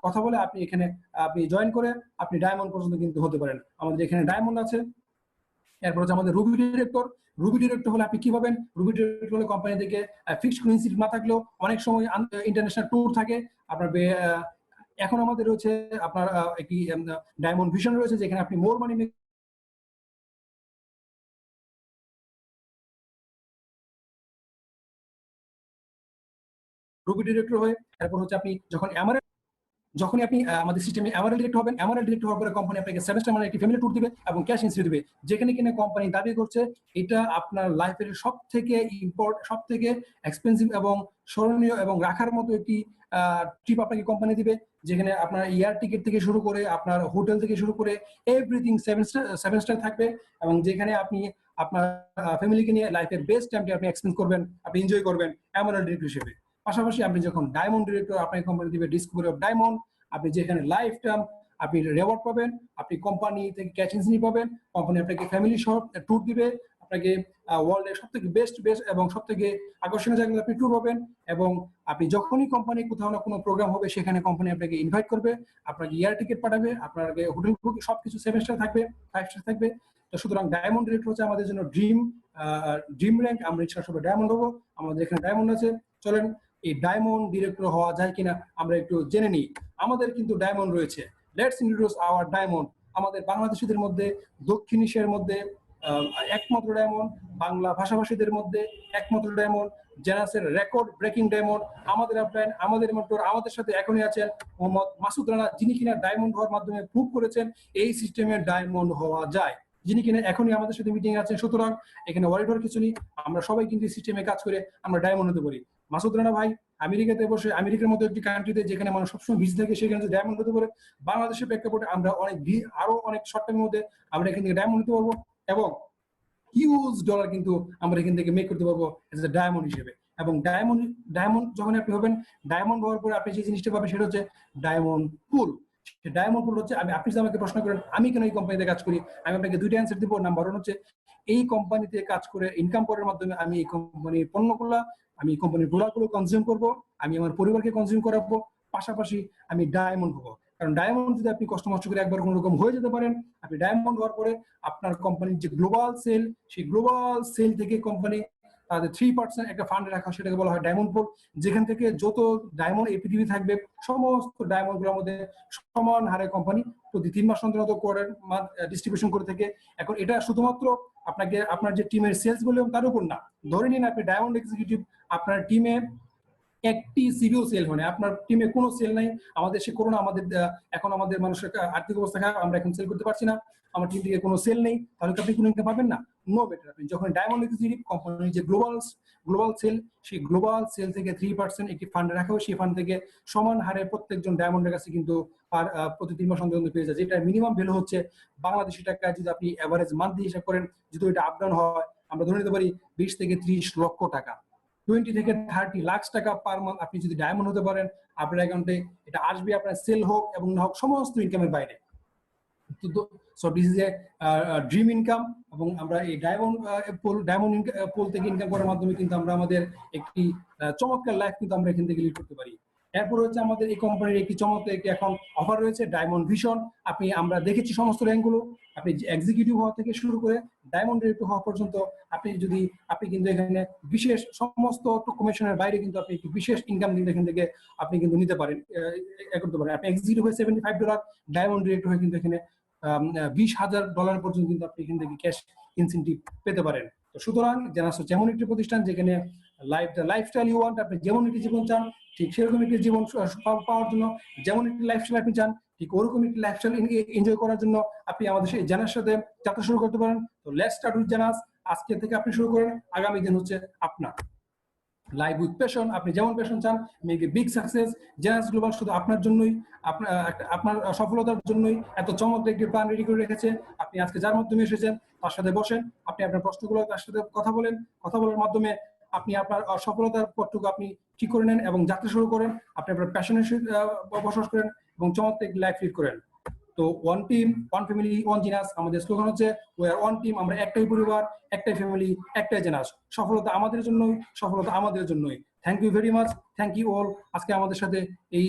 কথা বলে আপনি এখানে আপনি জয়েন করে আপনি ডায়মন্ড পর্যন্ত কিন্তু হতে পারেন। আমাদের এখানে ডায়মন্ড আছে। এরপর হচ্ছে আমাদের রুবি ডিরেক্টর। রুবি ডিরেক্টর হলে আপনি কি পাবেন, রুবি ডিরেক্টর হলে কোম্পানি থেকে ফিক্সড কোনো ইনস্টিটিউট না থাকলেও অনেক সময় ইন্টারন্যাশনাল ট্যুর থাকে আপনার। এখন আমাদের রয়েছে আপনার একটি ডায়মন্ড ভিশন রয়েছে, যেখানে আপনি মোর মানি রুবি ডিরেক্টর হয়ে এরপর হচ্ছে আপনি যখনই আপনি আমাদের সিস্টেমে এমআরএল ডিরেক্টর হবেন, এমআরএল ডিরেক্টর হওয়ার পরে কোম্পানি আপনাকে 7 স্টার মানে একটি ফ্যামিলি ট্যুর দিবে এবং ক্যাশ ইনসিডি দিবে, যেখানে কিনা কোম্পানি দাবি করছে এটা আপনার লাইফের সবথেকে সবথেকে এক্সপেন্সিভ এবং স্মরণীয় এবং রাখার মতো একটি ট্রিপ আপনাকে কোম্পানি দিবে, যেখানে আপনার এয়ার টিকিট থেকে শুরু করে আপনার হোটেল থেকে শুরু করে এভরিথিং 7 স্টার থাকবে, এবং যেখানে আপনি আপনার ফ্যামিলিকে নিয়ে লাইফের বেস্ট টাইমটি আপনি এক্সপেন্স করবেন, আপনি এনজয় করবেন এমআরএল ডিরেক্টর হিসেবে। পাশাপাশি আপনি যখন ডায়মন্ড ডিরেক্টর আপনাকে কোম্পানি দিবে ডিসকভারি অফ ডায়মন্ড, আপনি যেখানে লাইফ টাইম আপনি রেওয়ার্ড পাবেন, আপনি কোম্পানি থেকে ক্যাশ ইনসিডি পাবেন, কোম্পানি আপনাকে ফ্যামিলি সহ ট্যুর দিবে, আপনাকে ওয়ার্ল্ডের সবথেকে বেস্ট এবং সবথেকে আকর্ষণীয় জায়গায় আপনি ট্যুর পাবেন, এবং আপনি যখনই কোম্পানি কোথাও না কোনো প্রোগ্রাম হবে সেখানে কোম্পানি আপনাকে ইনভাইট করবে, আপনাকে এয়ার টিকিট পাঠাবে, আপনাকে হোটেল বুক সবকিছু 7 স্টার থাকবে, 5 স্টার থাকবে। তো সুতরাং ডায়মন্ড ডিরেক্টর হচ্ছে আমাদের জন্য ড্রিম র্যাঙ্ক। আমরা ইচ্ছা সবাই ডায়মন্ড হবো, আমাদের এখানে ডায়মন্ড আছে। চলেন এই ডায়মন্ড ডিরেক্টর হওয়া যায় কিনা আমরা একটু জেনে নিই। আমাদের কিন্তু ডায়মন্ড রয়েছে। Let's introduce hour diamond. আমাদের বাংলাদেশিদের মধ্যে, দক্ষিণ এশিয়ার মধ্যে একমাত্র ডায়মন্ড, বাংলা ভাষাভাষীদের মধ্যে একমাত্র ডায়মন্ড, জেনাসের রেকর্ড ব্রেকিং ডায়মন্ড, আমাদের আপলাইন, আমাদের মেন্টর, আমাদের সাথে এখনই আছেন মোহাম্মদ মাসুদ রানা, যিনি কিনা ডায়মন্ড হওয়ার মাধ্যমে প্রুভ করেছেন এই সিস্টেমে ডায়মন্ড হওয়া যায়, যিনি কিনা এখনই আমাদের সাথে মিটিং আছেন। সুতরাং এখানে ওয়ারি হওয়ার কিছু নেই, আমরা সবাই কিন্তু সিস্টেমে কাজ করে আমরা ডায়মন্ড হতে পারি। মাসুদ রানা ভাই আমেরিকাতে বসে, আমেরিকার মতো একটি কান্ট্রিতে যেখানে মানুষ সবসময় বিজি থাকে, সেখানে যদি ডায়মন্ড হতে পারে, বাংলাদেশের প্রেক্ষাপটে আমরা আরো অনেক শর্ট টাইমের মধ্যে আমরা এখান থেকে ডায়মন্ড হতে পারবো, এবং হিউজ ডলার কিন্তু আমরা এখান থেকে মেক করতে পারবো এজ এ ডায়মন্ড হিসেবে। এবং ডায়মন্ড যখন আপনি হবেন, ডায়মন্ড হওয়ার পরে আপনি যে জিনিসটা পাবেন সেটা হচ্ছে ডায়মন্ড পুল। ডায়মন্ড পুল হচ্ছে, আপনি যদি আমাকে প্রশ্ন করেন আমি কেন এই কোম্পানিতে কাজ করি, আমি আপনাকে দুইটা অ্যান্সার দিব। নাম্বার 1 হচ্ছে এই কোম্পানিতে কাজ করে ইনকাম করার মাধ্যমে আমি এই কোম্পানির পণ্যগুলো, আমি এই কোম্পানির প্রোডাক্টগুলো কনজিউম করব, আমি আমার পরিবারকে কনজিউম করাবো, পাশাপাশি আমি ডায়মন্ড হবো। কারণ ডায়মন্ড যদি আপনি কষ্ট মষ্ট করে একবার কোনো রকম হয়ে যেতে পারেন, আপনি ডায়মন্ড হওয়ার পরে আপনার কোম্পানির যে গ্লোবাল সেল, সেই গ্লোবাল সেল থেকে কোম্পানি তাদের 3% একটা ফান্ডে রাখা, সেটাকে বলা হয় ডায়মন্ড পুল, যেখান থেকে যত ডায়মন্ড এই পৃথিবী থাকবে সমস্ত ডায়মন্ড গুলোর মধ্যে সমান হারে কোম্পানি প্রতি 3 মাস অন্তর করে ডিস্ট্রিবিউশন করে থাকে। এখন এটা শুধুমাত্র আপনাকে আপনার যে টিমের সেলস ভলিউম তার উপর না, ধরে নিন আপনি ডায়মন্ড এক্সিকিউটিভ, আপনার টিমে একটি সিভিও সেল হয় না, আপনার টিমে কোনো সেল নাই, আমাদের সে করোনা, আমাদের এখন আমাদের মানুষের আর্থিক অবস্থা খারাপ, আমরা এখন সেল করতে পারছি না, আমার টিম থেকে কোনো সেল নেই, তাহলে আপনি কোনো ইনকাম পাবেন না। নো বেটার, আপনি যখন ডায়মন্ড এক্সিকিউটিভ কোম্পানির যে গ্লোবাল সেল, সেই গ্লোবাল সেল থেকে 3% একটি ফান্ড রাখা হয়, সেই ফান্ড থেকে সমান হারে প্রত্যেকজন ডায়মন্ডের কাছে কিন্তু প্রতি 3 মাস অন্তর পেয়ে যায়, যেটা মিনিমাম ভ্যালু হচ্ছে বাংলাদেশি টাকা, যদি আপনি এভারেজ মান্থলি হিসাব করেন, যদি এটা আপ ডাউন হয়, আমরা ধরে নিতে পারি 20 থেকে 30 লক্ষ টাকা, 20 থেকে 30 লাখ টাকা পার মান্থ আপনি যদি ডায়মন্ড হতে পারেন, আপনার অ্যাকাউন্টে এটা আসবে, আপনার সেল হোক এবং না হোক সমস্ত ইনকামের বাইরে। So this is a dream income, এবং আমরা এই ডায়মন্ড পুল থেকে ইনকাম করার মাধ্যমে কিন্তু আমরা আমাদের একটি চমৎকার লাইফ কিন্তু আমরা এখান থেকে লিড করতে পারি। এরপর হচ্ছে আমাদের এই কোম্পানির একটি চমৎকার একটি এখন অফার রয়েছে, ডায়মন্ড ভিশন। আমরা দেখেছি সমস্ত র্যাঙ্কগুলো, আপনি এক্সিকিউটিভ হওয়া থেকে শুরু করে ডায়মন্ড ডিরেক্টর হওয়া পর্যন্ত আপনি কিন্তু এখানে বিশেষ সমস্ত কমিশনের বাইরে কিন্তু আপনি একটি বিশেষ ইনকাম কিন্তু এখান থেকে আপনি কিন্তু নিতে পারেন, করতে পারেন। আপনি এক্সিকিউটিভ হয়ে $75, ডায়মন্ড ডিরেক্টর হয়ে কিন্তু এখানে $20,000 পর্যন্ত কিন্তু আপনি এখান থেকে ক্যাশ ইনসেন্টিভ পেতে পারেন। তো সুতরাং যেমন একটি প্রতিষ্ঠান যেখানে লাইফস্টাইল ইউ ওয়ান্ট, আপনি যেমন একটি জীবন চান ঠিক সেরকম একটি জীবন পাওয়ার জন্য, যেমন একটি লাইফস্টাইল আপনি চান ঠিক ওরকম একটি লাইফস্টাইল এনজয় করার জন্য আপনি আমাদের সেই জানার সাথে যাত্রা শুরু করতে পারেন। তো লেটস স্টার্ট উইথ জানাস। আজকে থেকে আপনি শুরু করেন, আগামী দিন হচ্ছে আপনার। লাইভ উইথ প্যাশন, আপনি যেমন প্যাশন চান, make a big success. Genus global শুধু আপনার জন্যই, আপনার সফলতার জন্যই এত চমৎকার একটি প্ল্যান রেডি করে রেখেছে। আপনি আজকে যার মাধ্যমে এসেছেন তার সাথে বসেন, আপনি আপনার প্রশ্নগুলো তার সাথে কথা বলার মাধ্যমে আপনি আপনার সফলতার পথটুকু আপনি ঠিক করে নেন এবং যাত্রা শুরু করেন। আপনি আপনার প্যাশনের সাথে বসবাস করেন এবং চমৎকার একটি লাইফ লিড করেন। তো one team, one family, one genius, আমাদের স্লোগান হচ্ছে উই আর ওয়ান টিম, আমরা একটাই পরিবার, একটাই ফ্যামিলি, একটাই জিনাস। সফলতা আমাদের জন্যই, সফলতা আমাদের জন্যই। Thank you very much, thank you all. আজকে আমাদের সাথে এই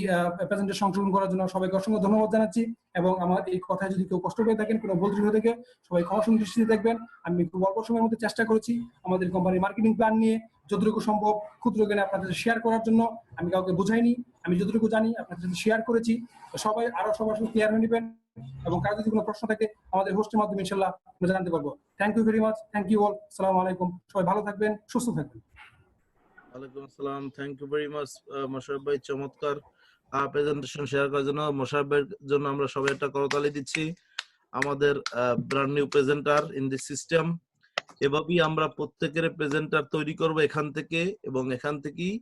প্রেজেন্টেশন অংশগ্রহণ করার জন্য সবাইকে অসংখ্য ধন্যবাদ জানাচ্ছি। এবং আমার এই কথায় যদি কেউ কষ্ট পেয়ে থাকেন, কোনো ভুল ত্রুটি থেকে, সবাই ক্ষমা দৃষ্টিতে দেখবেন। আমি খুব অল্প সময়ের মধ্যে চেষ্টা করেছি আমাদের কোম্পানির মার্কেটিং প্ল্যান নিয়ে যতটুকু সম্ভব ক্ষুদ্র জ্ঞানে আপনাদের শেয়ার করার জন্য। আমি কাউকে বুঝাইনি, আমি যতটুকু জানি আপনাদের সাথে শেয়ার করেছি। সবাই আরো সবার সাথে ক্লিয়ার হয়ে নেবেন এবং কারো যদি কোনো প্রশ্ন থাকে আমাদের হোস্টের মাধ্যমে ইনশাআল্লাহ আমরা জানতে পারবো। Thank you very much, thank you all. আসসালামু আলাইকুম। সবাই ভালো থাকবেন, সুস্থ থাকবেন। ওয়ালাইকুম আসসালাম। Thank you very much Mosharraf ভাই, চমৎকার প্রেজেন্টেশন শেয়ার করার জন্য। মোশাররফ ভাইয়ের জন্য আমরা সবাই একটা করতালি দিচ্ছি। আমাদের brand new presenter in this system. এভাবেই আমরা প্রত্যেকের প্রেজেন্টার তৈরি করব এখান থেকে, এবং এখান থেকেই